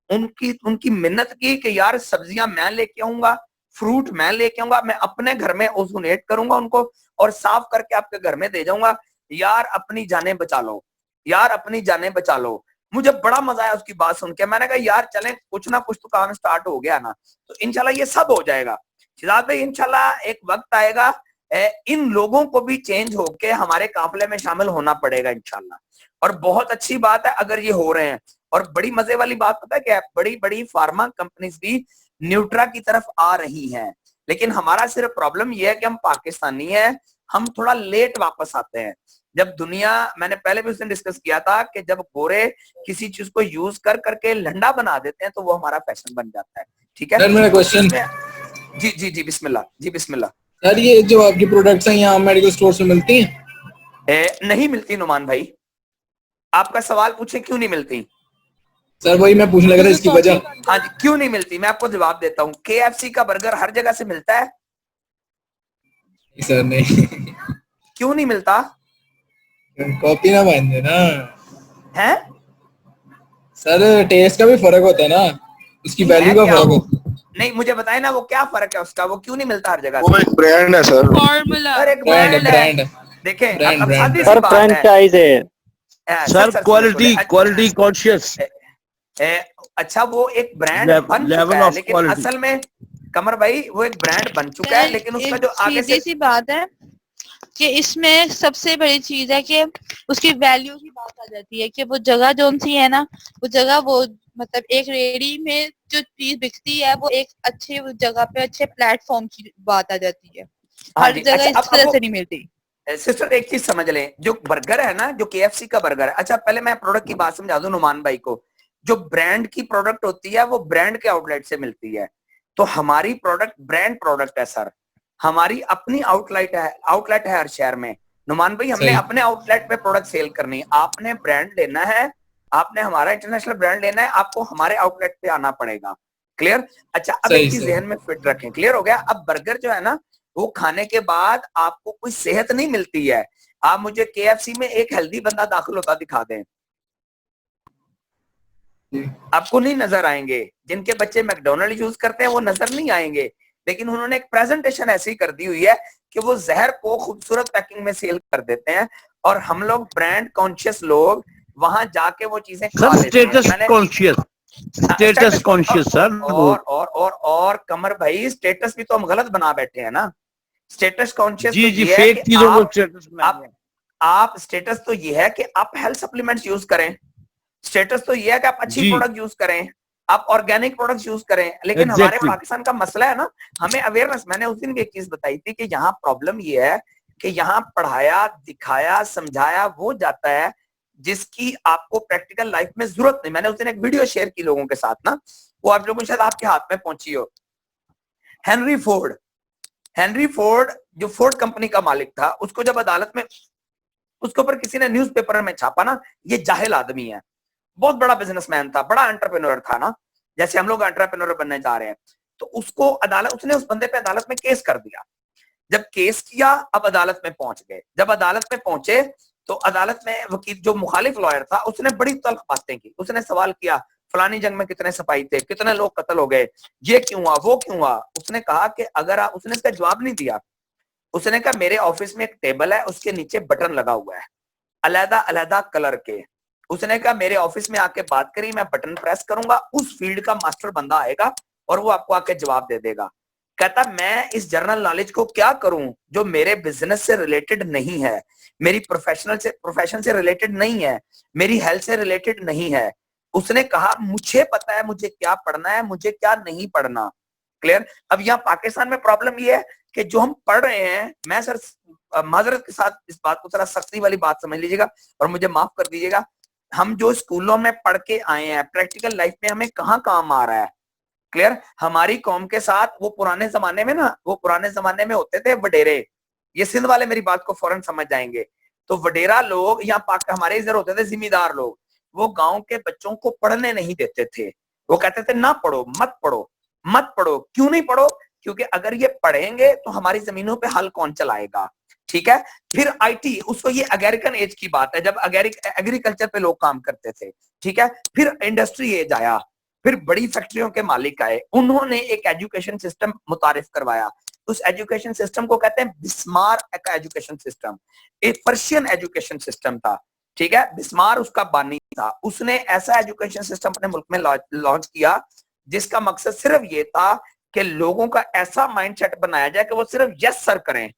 उनकी मिन्नत की कि यार सब्जियां मैं लेके आऊंगा, फ्रूट मैं लेके आऊंगा, मैं अपने घर में ओजोनेट करूंगा उनको और साफ करके आपके घर में दे जाऊंगा, यार अपनी जानें बचा लो, यार अपनी जानें बचा लो। मुझे बड़ा मजा आया उसकी बात सुन के, मैंने कहा यार चलें कुछ ना कुछ तो काम स्टार्ट हो गया ना, तो इंशाल्लाह ये सब हो जाएगा शिजात भाई, इंशाल्लाह एक वक्त आएगा इन लोगों को भी चेंज होके हमारे काफिले में शामिल होना पड़ेगा इंशाल्लाह, और बहुत अच्छी बात है अगर ये हो रहे हैं। और बड़ी मजे वाली बात पता है क्या, बड़ी बड़ी फार्मा कंपनीज भी न्यूट्रा की तरफ आ रही हैं, लेकिन हमारा सिर्फ प्रॉब्लम ये है कि हम पाकिस्तानी हैं, हम थोड़ा लेट वापस आते हैं। जब दुनिया, मैंने पहले भी उसने डिस्कस किया था कि जब गोरे किसी चीज को यूज कर करके लंडा बना देते हैं तो वो हमारा फैशन बन जाता है, ठीक है। सर मेरा क्वेश्चन, जी जी जी बिस्मिल्लाह, जी बिस्मिल्लाह। सर ये जो आपकी प्रोडक्ट्स हैं यहाँ मेडिकल स्टोर से मिलती हैं? नहीं मिलती नुमान भाई, आपका सवाल पूछे क्यों नहीं मिलती? सर वही मैं पूछने लगा था इसकी वजह। हाँ जी, क्यों नहीं मिलती मैं आपको जवाब देता हूँ। KFC का बर्गर हर जगह से मिलता है? सर नहीं। क्यों नहीं मिलता? कॉपी ना मान देना है सर, टेस्ट का भी फर्क होता है ना, उसकी वैल्यू का फर्क होता है। नहीं मुझे बताए ना वो क्या फर्क है उसका, वो क्यों नहीं मिलता हर जगह? वो एक ब्रांड है सर, फॉर्मूला, सर एक ब्रांड ब्रांड है, देखें अब सादी सी बात है सर क्वालिटी कॉन्शियस, अच्छा वो एक ब्रांड बन चुका है, लेकिन असल में कमर भाई वो एक ब्रांड बन चुका है, लेकिन उसका जो आगे से सी बात है कि इसमें सबसे बड़ी चीज है कि उसकी वैल्यू की बात आ जाती है कि वो जगह जोन सी है ना, वो जगह, वो मतलब एक रेडी में जो चीज बिकती है वो एक अच्छे जगह पे अच्छे प्लेटफॉर्म की बात आ जाती है, हर जगह इस तरह से नहीं मिलती। सिस्टर एक चीज समझ लें, जो बर्गर है ना, जो KFC का बर्गर है, अच्छा पहले मैं प्रोडक्ट की बात समझा दूं नुमान भाई को, जो ब्रांड की प्रोडक्ट होती है वो ब्रांड के आउटलेट से मिलती है, तो हमारी प्रोडक्ट ब्रांड प्रोडक्ट है सर, हमारी अपनी आउटलेट है हर शहर में। नुमान भाई हमने अपने आउटलेट पे प्रोडक्ट सेल करनी है, आपने ब्रांड लेना है, आपने हमारा इंटरनेशनल ब्रांड लेना है, आपको हमारे आउटलेट पे आना पड़ेगा। क्लियर? अच्छा अब एक चीज ध्यान में फिट रखें, क्लियर हो गया? अब बर्गर जो है ना वो खाने के बाद आपको कोई सेहत नहीं मिलती है। आप मुझे KFC में एक हेल्दी बंदा दाखिल होता दिखा दें, आपको नहीं नजर आएंगे। जिनके बच्चे मैकडोनल्ड यूज करते हैं वो नजर नहीं आएंगे, लेकिन उन्होंने एक प्रेजेंटेशन ऐसी कर दी हुई है कि वो जहर को खूबसूरत पैकिंग में सेल कर देते हैं, और हम लोग ब्रांड कॉन्शियस लोग वहां जाके वो चीजें खा लेते हैं। स्टेटस कॉन्शियस सर, और कमर भाई स्टेटस भी तो हम गलत बना बैठे हैं ना। स्टेटस कॉन्शियस जी जी फेक चीजों को स्टेटस में आप स्टेटस तो ये है कि आप हेल्थ सप्लीमेंट्स यूज करें, स्टेटस तो ये है कि आप अच्छी प्रोडक्ट यूज करें, आप ऑर्गेनिक प्रोडक्ट्स यूज करें, लेकिन हमारे पाकिस्तान का मसला है ना, हमें अवेयरनेस, मैंने उस दिन भी एक चीज बताई थी कि यहाँ प्रॉब्लम ये है कि यहाँ पढ़ाया दिखाया समझाया वो जाता है जिसकी आपको प्रैक्टिकल लाइफ में जरूरत नहीं। मैंने उस दिन एक वीडियो शेयर की लोगों के साथ ना, वो आप लोगों शायद आपके हाथ में पहुंची हो। हेनरी फोर्ड जो फोर्ड कंपनी का मालिक था, उसको जब अदालत में उसके ऊपर किसी ने न्यूज़पेपर में छापा ना, ये जाहिल आदमी है, बहुत बड़ा बिजनेसमैन था, बड़ा एंटरप्रेन्योर था ना, जैसे हम लोग एंटरप्रेन्योर बनने जा रहे हैं, तो उसको अदालत, उसने उस बंदे पे अदालत में केस कर दिया। जब केस किया अब अदालत में पहुंच गए, जब अदालत में पहुंचे तो अदालत में वकील जो मुखालिफ लॉयर था उसने बड़ी तल्ख बातें की, उसने सवाल किया फलानी जंग में कितने सिपाही थे, कितने लोग कत्ल हो गए, ये क्यों हुआ वो क्यों हुआ। उसने कहा कि अगर आप, उसने इसका जवाब नहीं दिया, उसने कहा मेरे ऑफिस में एक टेबल है उसके नीचे बटन लगा हुआ है अलग अलग कलर के, उसने कहा मेरे ऑफिस में आके बात करी, मैं बटन प्रेस करूंगा, उस फील्ड का मास्टर बंदा आएगा और वो आपको आके जवाब दे देगा। कहता मैं इस जनरल नॉलेज को क्या करूं जो मेरे बिजनेस से रिलेटेड नहीं है, मेरी प्रोफेशन से रिलेटेड नहीं है, मेरी हेल्थ से रिलेटेड नहीं है। उसने कहा मुझे पता है मुझे क्या पढ़ना है, मुझे क्या नहीं पढ़ना। क्लियर। अब यहाँ पाकिस्तान में प्रॉब्लम ये है कि जो हम पढ़ रहे हैं, मैं सर माजरत के साथ इस बात को थोड़ा सख्ती वाली बात समझ लीजिएगा और मुझे माफ कर दीजिएगा, हम जो स्कूलों में पढ़ के आए हैं प्रैक्टिकल लाइफ में हमें कहाँ काम आ रहा है। क्लियर। हमारी कौम के साथ वो पुराने जमाने में ना, वो पुराने जमाने में होते थे वडेरे, ये सिंध वाले मेरी बात को फौरन समझ जाएंगे। तो वडेरा लोग यहाँ हमारे इधर होते थे जिम्मेदार लोग, वो गांव के बच्चों को पढ़ने नहीं देते थे। वो कहते थे ना पढ़ो, मत पढ़ो, मत पढ़ो। क्यों नहीं पढ़ो? क्योंकि अगर ये पढ़ेंगे तो हमारी जमीनों पे हल कौन चलाएगा। ठीक है। फिर आईटी, उसको ये अमेरिकन एज की बात है जब एग्रीकल्चर पे लोग काम करते थे। ठीक है। फिर इंडस्ट्री एज आया, फिर बड़ी फैक्ट्रियों के मालिक आए, उन्होंने एक एजुकेशन सिस्टम मुतारिफ करवाया। उस एजुकेशन सिस्टम को कहते हैं बिस्मार का एजुकेशन सिस्टम, एक पर्शियन एजुकेशन सिस्टम था। ठीक है। बिस्मार उसका बानी था। उसने ऐसा एजुकेशन सिस्टम अपने मुल्क में लॉन्च किया जिसका मकसद सिर्फ ये था कि लोगों का ऐसा माइंडसेट बनाया जाए कि वो सिर्फ यस सर करें।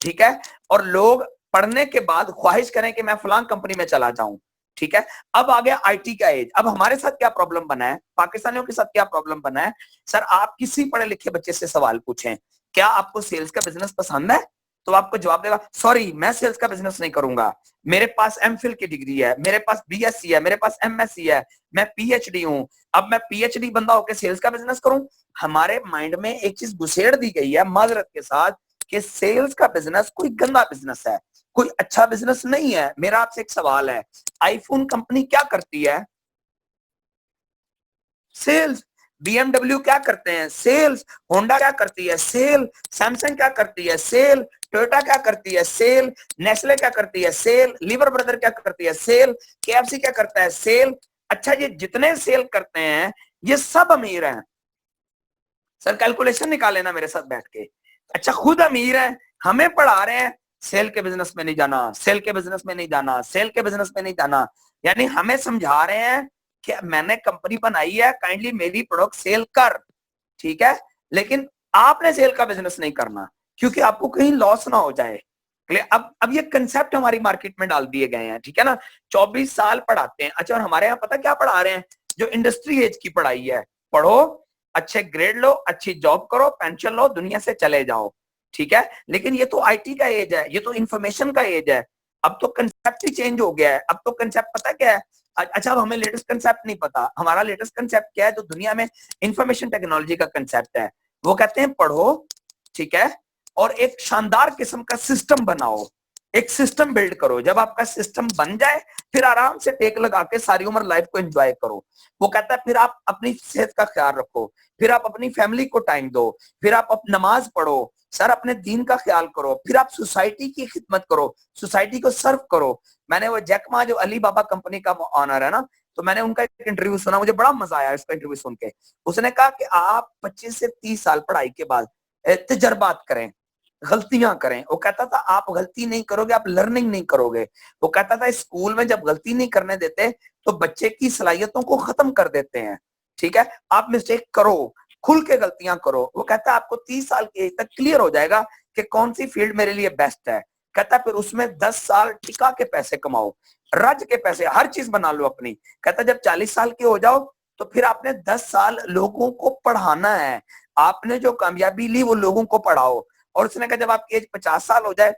ठीक है। और लोग पढ़ने के बाद ख्वाहिश करें कि मैं फलां कंपनी में चला जाऊं। ठीक है। अब आ गया आईटी का एज। अब हमारे साथ क्या प्रॉब्लम बना है, पाकिस्तानियों के साथ क्या प्रॉब्लम बना है? सर आप किसी पढ़े लिखे बच्चे से सवाल पूछें, क्या आपको सेल्स का बिजनेस पसंद है, तो आपको जवाब देगा सॉरी मैं सेल्स का बिजनेस नहीं करूंगा, मेरे पास एमफिल की डिग्री है, मेरे पास बीएससी है, मेरे पास एमएससी है, मैं पीएचडी हूं, अब मैं पीएचडी बंदा होकर सेल्स का बिजनेस करूं। हमारे माइंड में एक चीज घुसेड़ दी गई है माजरत के साथ कि सेल्स का बिजनेस कोई गंदा बिजनेस है, कोई अच्छा बिजनेस नहीं है। मेरा आपसे एक सवाल है, आईफोन कंपनी क्या करती है? सेल्स। बीएमडब्ल्यू क्या करते हैं? सेल्स। होंडा क्या करती है? सेल। सैमसंग क्या करती है? सेल। टोयोटा क्या करती है? सेल। नेस्ले क्या करती है? सेल। लीवर ब्रदर क्या करती है? सेल। केएफसी क्या करता है? सेल। अच्छा, ये जितने सेल करते हैं ये सब अमीर हैं। सर कैलकुलेशन निकाले ना मेरे साथ बैठ के। अच्छा, खुद अमीर हैं, हमें पढ़ा रहे हैं सेल के बिजनेस में नहीं जाना, सेल के बिजनेस में नहीं जाना, सेल के बिजनेस में नहीं जाना। यानी हमें समझा रहे हैं कि मैंने कंपनी बनाई है, काइंडली मेरी प्रोडक्ट सेल कर। ठीक है। लेकिन आपने सेल का बिजनेस नहीं करना क्योंकि आपको कहीं लॉस ना हो जाए। अब ये कंसेप्ट हमारी मार्केट में डाल दिए गए हैं। ठीक है ना। 24 साल पढ़ाते हैं। अच्छा, और हमारे यहाँ पता क्या पढ़ा रहे हैं? जो इंडस्ट्री एज की पढ़ाई है, पढ़ो, अच्छे ग्रेड लो, अच्छी जॉब करो, पेंशन लो, दुनिया से चले जाओ। ठीक है। लेकिन ये तो आईटी का एज है, ये तो इंफॉर्मेशन का एज है। अब तो कंसेप्ट ही चेंज हो गया है। अब तो कंसेप्ट पता क्या है? अच्छा, अब हमें लेटेस्ट कंसेप्ट नहीं पता। हमारा लेटेस्ट कंसेप्ट क्या है? जो दुनिया में इंफॉर्मेशन टेक्नोलॉजी का कंसेप्ट है, वो कहते हैं पढ़ो, ठीक है, और एक शानदार किस्म का सिस्टम बनाओ, एक सिस्टम बिल्ड करो। जब आपका सिस्टम बन जाए फिर आराम से टेक लगा के सारी उम्र लाइफ को एंजॉय करो। वो कहता है फिर आप अपनी सेहत का ख्याल रखो, फिर आप अपनी फैमिली को टाइम दो, फिर आप नमाज पढ़ो, सर अपने दीन का ख्याल करो, फिर आप सोसाइटी की खिदमत करो, सोसाइटी को सर्व करो। मैंने वो जैकमा जो अली बाबा कंपनी का ऑनर है ना, तो मैंने उनका एक इंटरव्यू सुना, मुझे बड़ा मजा आया इसका इंटरव्यू सुन के। उसने कहा कि आप 25 से 30 साल पढ़ाई के बाद तजर्बात करें, गलतियां करें। वो कहता था आप गलती नहीं करोगे, आप लर्निंग नहीं करोगे। वो कहता था स्कूल में जब गलती नहीं करने देते तो बच्चे की सलाहियतों को खत्म कर देते हैं। ठीक है। आप मिस्टेक करो, खुल के गलतियां करो। वो कहता है आपको 30 साल की एज तक क्लियर हो जाएगा कि कौन सी फील्ड मेरे लिए बेस्ट है। कहता फिर उसमें 10 साल टिका के पैसे कमाओ, रज के पैसे, हर चीज बना लो अपनी। कहता जब 40 साल के हो जाओ तो फिर आपने 10 साल लोगों को पढ़ाना है, आपने जो कामयाबी ली वो लोगों को पढ़ाओ। और उसने कहा जब आपकी एज 50 साल हो जाए,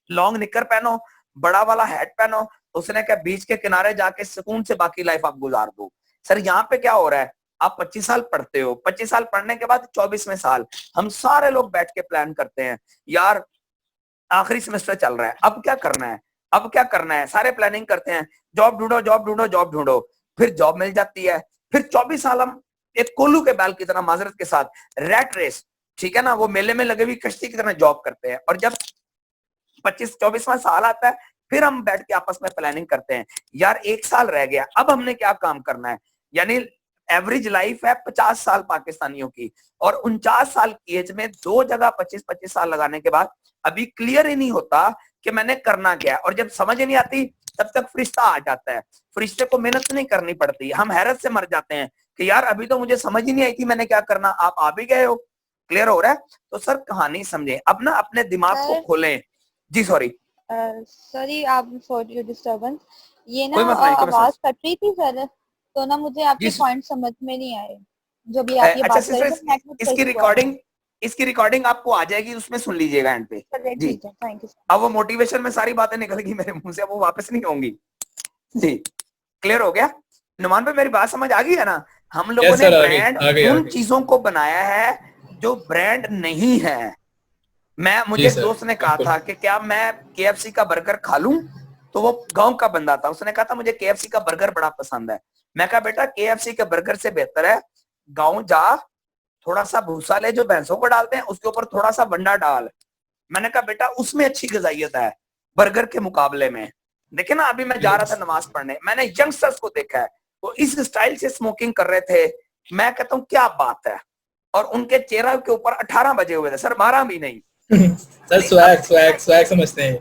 लॉन्ग निकर पहनो, बड़ा वाला हैट पहनो। उसने कहा बीच के किनारे जाके सुकून से बाकी लाइफ आप गुजार दो। सर यहाँ पे क्या हो रहा है? आप 25 साल पढ़ते हो, 25 साल पढ़ने के बाद 24वें साल हम सारे लोग बैठ के प्लान करते हैं, यार आखिरी सेमेस्टर चल रहा है, अब क्या करना है, अब क्या करना है, सारे प्लानिंग करते हैं, जॉब ढूंढो, जॉब ढूंढो, जॉब ढूंढो। फिर जॉब मिल जाती है, फिर 24 साल हम एक कोल्लू के बैल की तरह, माजरत के साथ, रैट रेस, ठीक है ना, वो मेले में लगे हुई कश्ती की तरह जॉब करते हैं। और जब 25-24वां साल आता है फिर हम बैठ के आपस में प्लानिंग करते हैं, यार 1 साल रह गया, अब हमने क्या काम करना है। यानी एवरेज लाइफ है 50 साल पाकिस्तानियों की, और 49 साल की एज में 2 जगह 25-25 साल लगाने के बाद अभी क्लियर ही नहीं होता कि मैंने करना क्या है। और जब समझ ही नहीं आती तब तक फरिश्ता आ जाता है, फरिश्ते को मेहनत नहीं करनी पड़ती, हम हैरत से मर जाते हैं कि यार अभी तो मुझे समझ ही नहीं आई थी मैंने क्या करना, आप आ भी गए हो। क्लियर हो रहा है? तो सर कहानी समझे, अब ना अपने दिमाग को खोलें। जी सॉरी सॉरी आप फॉर योर डिस्टर्बेंस, ये ना कोई मसला नहीं, कोई मसला आवाज कट रही थी सर, तो ना मुझे आपके जी। पॉइंट समझ में नहीं आए। जो भी आप ये अच्छा बात कर रहे सिस्टर, थे, network इसकी issue रिकॉर्डिंग आपको आ जाएगी, उसमें सुन लीजिएगा एंड पे आ रहा है। जी। ठीक है, थैंक यू। अब वो मोटिवेशन में सारी बातें निकल गई मेरे मुंह से, अब वो वापस नहीं होंगी जी। क्लियर हो गया नुमान पे, मेरी बात समझ आ गई है ना? हम लोगों Yes, ने sir, आ गई, ब्रांड आ गई, आ उन गई। चीजों को बनाया है जो ब्रांड नहीं है। मुझे एक सर, दोस्त ने कहा बिल्कुल। था कि क्या मैं केएफसी का बर्गर खा लूं, तो वो गांव का बंदा था, उसने कहा था मुझे केएफसी का बर्गर बड़ा पसंद है। मैं कहा बेटा केएफसी के बर्गर से बेहतर है गांव जा, थोड़ा सा भूसा ले जो भैंसों को डालते हैं, उसके ऊपर थोड़ा सा वंडा डाल। मैंने कहा बेटा उसमें अच्छी गजाइयत है बर्गर के मुकाबले में। देखे ना, अभी मैं जा रहा था नमाज पढ़ने, मैंने यंगस्टर्स को देखा है वो इस स्टाइल से स्मोकिंग कर रहे थे। मैं कहता हूँ क्या बात है, और उनके चेहरे के ऊपर 18 बजे हुए थे सर, 12 भी नहीं। सर स्वैग समझते हैं।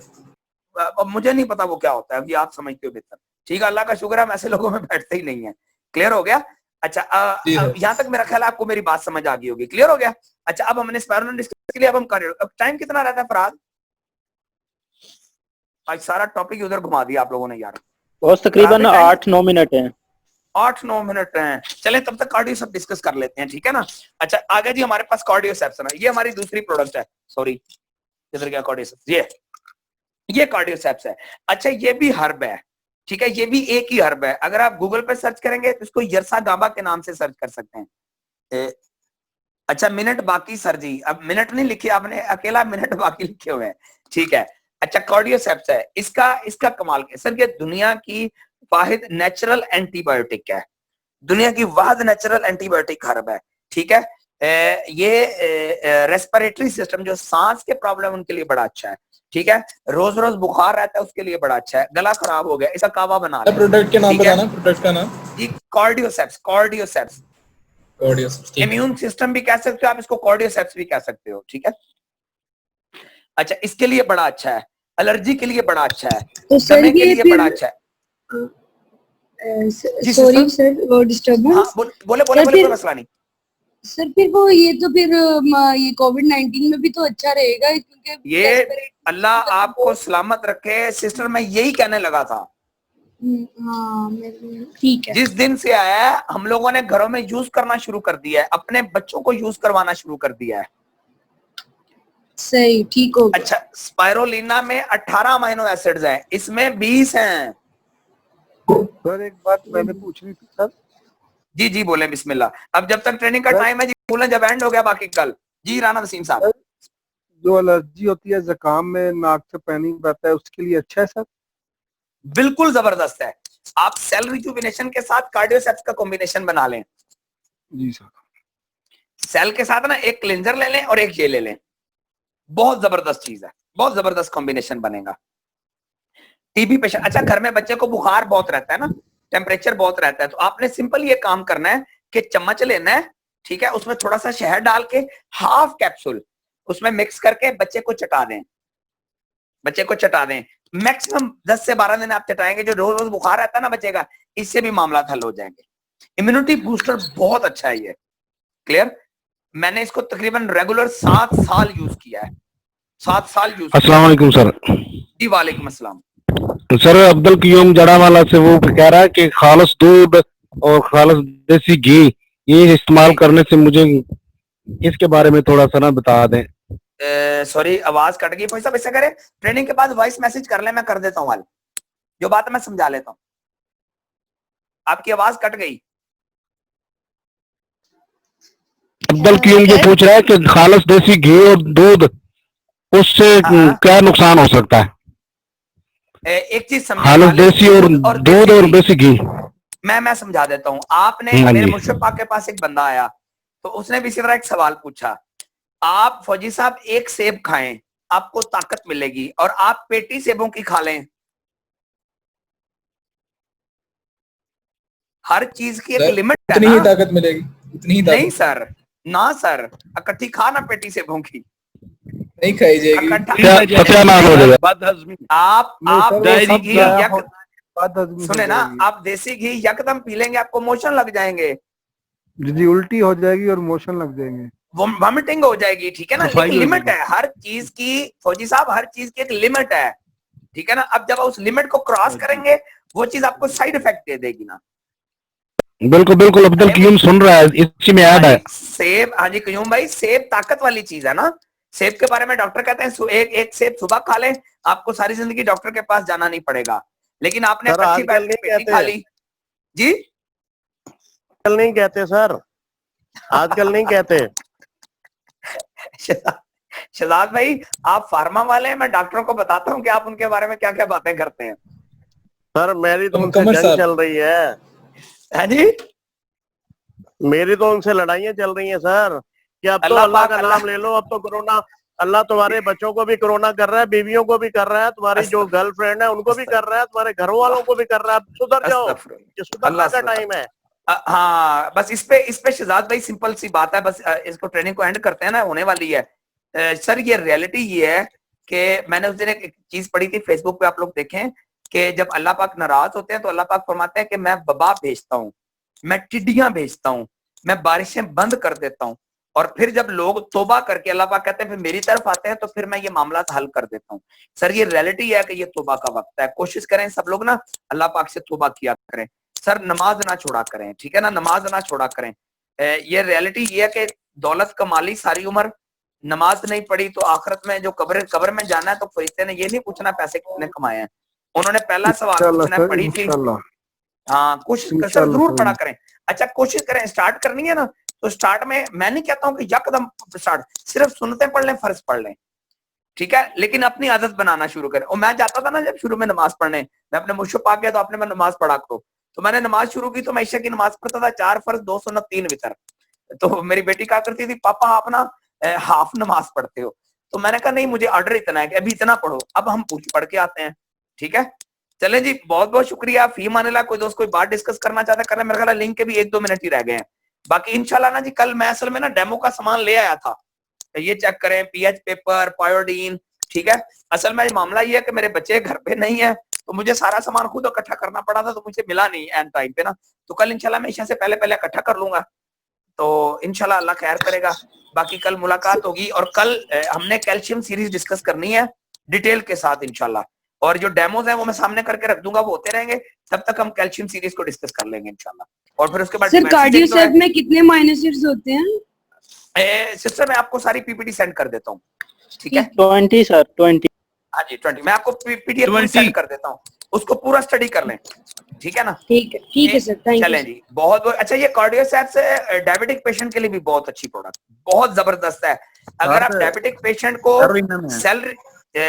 अब मुझे नहीं पता वो क्या होता है, अभी आप समझते हो बेहतर। ठीक है, अल्लाह का शुक्र है हम ऐसे लोगों में बैठते ही नहीं है। क्लियर हो गया? अच्छा जी सर। यहाँ तक मेरा ख्याल है आपको मेरी बात समझ आ गई होगी। क्लियर हो गया? अच्छा अब हमने स्पाइरल डिस्कस के लिए अब हम कर रहे हो, अब टाइम कितना रहता है फराज? आज सारा टॉपिक उधर घुमा दिया आप लोगों ने यार। बस तकरीबन 8-9 मिनट है। 8-9 मिनट हैं, चलें तब तक कार्डियो सब डिस्कस कर लेते हैं, ठीक है ना? अच्छा आगे जी हमारे पास कार्डियोसेप्स है ना, ये हमारी दूसरी प्रोडक्ट है। सॉरी किधर गया कार्डियोसेप्स, ये कार्डियोसेप्स है। अच्छा ये भी हर्ब है, ठीक है, ये भी एक ही हर्ब है। अगर आप गूगल पे सर्च करेंगे तो इसको यरसा गाबा के नाम से सर्च कर सकते हैं। अच्छा मिनट बाकी सर जी, अब मिनट नहीं लिखे आपने, अकेला मिनट बाकी लिखे हुए हैं, ठीक है। अच्छा कार्डियोसेप्स है, इसका कमाल है सर, ये दुनिया की वाहिद नेचुरल एंटीबायोटिक है, दुनिया की वाहिद नेचुरल एंटीबायोटिक हर्ब है, ठीक है। ये रेस्पिरेटरी सिस्टम, जो सांस के प्रॉब्लम उनके लिए बड़ा अच्छा है, ठीक है। रोज रोज बुखार रहता है उसके लिए बड़ा अच्छा है, गला खराब हो गया इसका कावा बना ले। प्रोडक्ट के नाम बताना, प्रोडक्ट का नाम जी कार्डियोसेप्स। इम्यून सिस्टम भी कह सकते हो आप इसको, कार्डियोसेप्स भी कह सकते हो, ठीक है। अच्छा इसके लिए बड़ा अच्छा है, एलर्जी के लिए बड़ा अच्छा है, तो सर दमे के ये लिए फिर बड़ा अच्छा है। सॉरी सर वो डिस्टर्बेंस। हाँ बोले कोई मसला नहीं सर फिर वो ये तो फिर ये कोविड-19 में भी तो अच्छा रहेगा, क्योंकि ये अल्लाह आपको सलामत रखे सिस्टर, मैं यही कहने लगा था। हाँ ठीक है। जिस दिन से आया है हम लोगों ने घरों में यूज करना शुरू कर दिया है, अपने बच्चों को यूज करवाना शुरू कर दिया है। सही, ठीक हो गया। अच्छा स्पाइरोलिना में 18 अमीनो एसिड्स हैं, इसमें 20 हैं। सर एक बात मैंने पूछनी थी सर। जी जी बोले बिस्मिल्लाह। अब जब तक ट्रेनिंग का टाइम है जी बोले, जब एंड हो गया बाकी कल। जी राना वसीम साहब, जो एलर्जी होती है जुकाम में, नाक से पानी बहता है, उसके लिए अच्छा है सर? बिल्कुल जबरदस्त है। आप सेल रिजुविनेशन के साथ कार्डियोसेप्स का कॉम्बिनेशन बना लें। जी सर। सेल के साथ ना एक क्लिंजर ले लें और एक ये ले लें, बहुत जबरदस्त चीज है, बहुत जबरदस्त कॉम्बिनेशन बनेगा। टीबी पेशेंट, अच्छा घर में बच्चे को बुखार बहुत रहता है ना, टेम्परेचर बहुत रहता है, तो आपने सिंपल ये काम करना है कि चम्मच लेना है, ठीक है, उसमें थोड़ा सा शहद डाल के हाफ कैप्सूल उसमें मिक्स करके बच्चे को चटा दें, बच्चे को चटा दें। मैक्सिमम 10 से 12 दिन आप चटाएंगे, जो रोज रोज बुखार रहता है ना बच्चे का, इससे भी मामला हल हो जाएंगे। इम्यूनिटी बूस्टर बहुत अच्छा है ये। क्लियर? मैंने इसको तकरीबन रेगुलर 7 साल यूज किया है, 7 साल यूज। अस्सलाम वालेकुम सर। जी वालेकुम अस्सलाम। तो सर अब्दुल क़य्यूम जड़ावाला से वो कह रहा है कि खालिस दूध और खालिस देसी घी ये इस्तेमाल करने से मुझे इसके बारे में थोड़ा सा ना बता दें। सॉरी आवाज कट गई भाई साहब, ऐसा करें ट्रेनिंग के बाद वॉइस मैसेज कर ले, मैं कर देता हूँ हल, जो बात मैं समझा लेता हूँ। आपकी आवाज कट गई। अब्दुल क़य्यूम ये पूछ रहा है कि खालिस देसी घी और दूध, उससे क्या नुकसान हो सकता है? एक चीज समझे, खालिस देसी और दूध और देसी घी। मैं समझा देता हूँ। आपने मेरे मुर्शिद पाक के पास एक बंदा आया, तो उसने भी इसी तरह एक सवाल पूछा, आप फौजी साहब एक सेब खाएं आपको ताकत मिलेगी, और आप पेटी सेबों की खा लें, हर चीज की एक लिमिट है उतनी ना। ही ताकत मिलेगी, उतनी ही ताकत। नहीं सर, ना सर, इकट्ठी खा ना पेटी सेबों की, नहीं खाई जाएगी, सत्यानाश हो जाएगा। आप देसी घी सुने ना, जाएगी। आप देसी घी यकदम पी लेंगे आपको मोशन लग जाएंगे, जी उल्टी हो जाएगी और मोशन लग जाएंगे, वॉमिटिंग हो जाएगी, ठीक है ना। एक लिमिट है हर चीज की फौजी साहब, हर चीज की एक लिमिट है, ठीक है ना। अब जब उस लिमिट को क्रॉस करेंगे वो चीज आपको साइड इफेक्ट दे देगी ना। बिल्कुल बिल्कुल अब्दुल क्यूम सुन रहा है, इसी में ऐड है। सेब, हाँ जी क्यूम भाई, सेब ताकत वाली चीज है ना। सेब के बारे में डॉक्टर कहते हैं एक सेब सुबह खा लें, आपको सारी जिंदगी डॉक्टर के पास जाना नहीं पड़ेगा। लेकिन आपने कच्ची पेटी खा ली जी। आजकल नहीं कहते सर, आजकल नहीं कहते। शहजाद भाई आप फार्मा वाले हैं, मैं डॉक्टरों को बताता हूँ कि आप उनके बारे में क्या क्या बातें करते हैं। सर मेरी तो उनसे जंग चल रही है। हाँ जी, मेरी तो उनसे लड़ाइयाँ चल रही हैं सर, कि अब तो अल्लाह का नाम ले लो, अब तो कोरोना, अल्लाह तुम्हारे बच्चों को भी कोरोना कर रहा है, बीवियों को भी कर रहा है, तुम्हारी जो गर्लफ्रेंड है उनको भी कर रहा है, तुम्हारे घर वालों को भी कर रहा है। सुधर जाओ, ये सुधरने का टाइम है। हाँ बस इस पे शहजाद भाई सिंपल सी बात है, बस इसको ट्रेनिंग को एंड करते हैं ना, होने वाली है। सर ये रियलिटी ये है कि मैंने उस दिन एक चीज पढ़ी थी फेसबुक पे, आप लोग देखें कि जब अल्लाह पाक नाराज होते हैं तो अल्लाह पाक फरमाते हैं कि मैं वबा भेजता हूँ, मैं टिड्डियां भेजता हूँ, मैं बारिशें बंद कर देता हूँ, और फिर जब लोग तौबा करके अल्लाह पाक कहते हैं फिर मेरी तरफ आते हैं तो फिर मैं ये मामला हल कर देता हूँ। सर ये रियलिटी है कि ये तौबा का वक्त है। कोशिश करें सब लोग ना अल्लाह पाक से तौबा किया करें। सर नमाज ना छोड़ा करें, ठीक है ना, नमाज ना छोड़ा करें। ये रियलिटी ये है कि दौलत कमा ली सारी उम्र, नमाज नहीं पढ़ी तो आखिरत में जो कब्र में जाना है तो फरिश्ते ने ये नहीं पूछना पैसे कितने कमाए हैं, उन्होंने पहला सवाल पूछना है पढ़ी थी। हाँ कोशिश कर सर जरूर पढ़ा करें। अच्छा कोशिश करें, स्टार्ट करनी है ना तो स्टार्ट में मैं नहीं कहता हूँ कि यकदम स्टार्ट, सिर्फ सुनते पढ़ लें, फर्ज पढ़ लें, ठीक है, लेकिन अपनी आदत बनाना शुरू करें। और मैं जाता था ना जब शुरू में नमाज पढ़ने, मैं अपने मुर्शिद पाक गया तो आपने मैं नमाज पढ़ा करो, तो मैंने नमाज शुरू की तो मैं ईशा की नमाज पढ़ता था 4 फर्ज 2 सुन्नत 3 वितर। तो मेरी बेटी कहा करती थी पापा आप ना हाफ नमाज पढ़ते हो, तो मैंने कहा नहीं मुझे ऑर्डर इतना है कि अभी इतना पढ़ो, अब हम पूरी पढ़ के आते हैं, ठीक है। चलें जी, बहुत बहुत शुक्रिया। फी मानिला कोई दोस्त कोई बात डिस्कस करना चाहता है कर ले, मेरे ख्याल लिंक के भी 1-2 मिनट ही रह गए हैं। बाकी इंशाल्लाह ना जी कल मैं असल में ना डेमो का सामान ले आया था, ये चेक करें, पीएच पेपर, पायोडीन, ठीक है। असल में मामला ये है कि मेरे बच्चे घर पे नहीं है तो मुझे सारा सामान खुद इकट्ठा करना पड़ा था, तो मुझे मिला नहीं एंड टाइम पे ना, तो कल इंशाल्लाह मैं ईशा से पहले पहले इकट्ठा कर लूंगा, तो इंशाल्लाह अल्लाह खैर करेगा। बाकी कल मुलाकात होगी और कल हमने कैल्शियम सीरीज डिस्कस करनी है डिटेल के साथ इंशाल्लाह, और जो डेमोज है वो मैं सामने करके रख दूंगा, वो होते रहेंगे, तब तक हम कैल्शियम सीरीज को डिस्कस कर लेंगे इंशाल्लाह। और फिर उसके बाद सर कार्डियोसेप में कितने माइनसेट्स होते हैं? सिस्टर मैं आपको सारी पीपीटी सेंड कर देता हूँ, ठीक है। 20 सर 20। हाँ जी 20, मैं आपको पीडीएफ सेंड कर देता हूँ, उसको पूरा स्टडी कर लें, ठीक है ना। ठीक है सर, थैंक यू। चलें जी, बहुत बहुत अच्छा। ये कार्डियोसेप से डायबिटिक पेशेंट के लिए भी बहुत अच्छी प्रोडक्ट, बहुत जबरदस्त है। अगर आप डायबिटिक पेशेंट को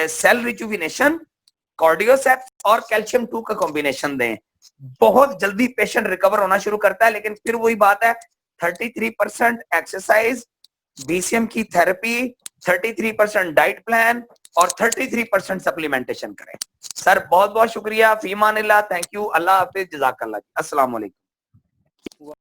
सेल रिजुविनेशन, कार्डियोसेप और कैल्शियम 2 का कॉम्बिनेशन दें, बहुत जल्दी पेशेंट रिकवर होना शुरू करता है। लेकिन फिर वही बात है, 33% एक्सरसाइज, बीसीएम की थेरेपी, 33% डाइट प्लान और 33% सप्लीमेंटेशन करें। सर बहुत बहुत शुक्रिया, फीमानिल्लाह, थैंक यू, अल्लाह हाफिज, जज़ाकल्लाह, अस्सलाम वालेकुम।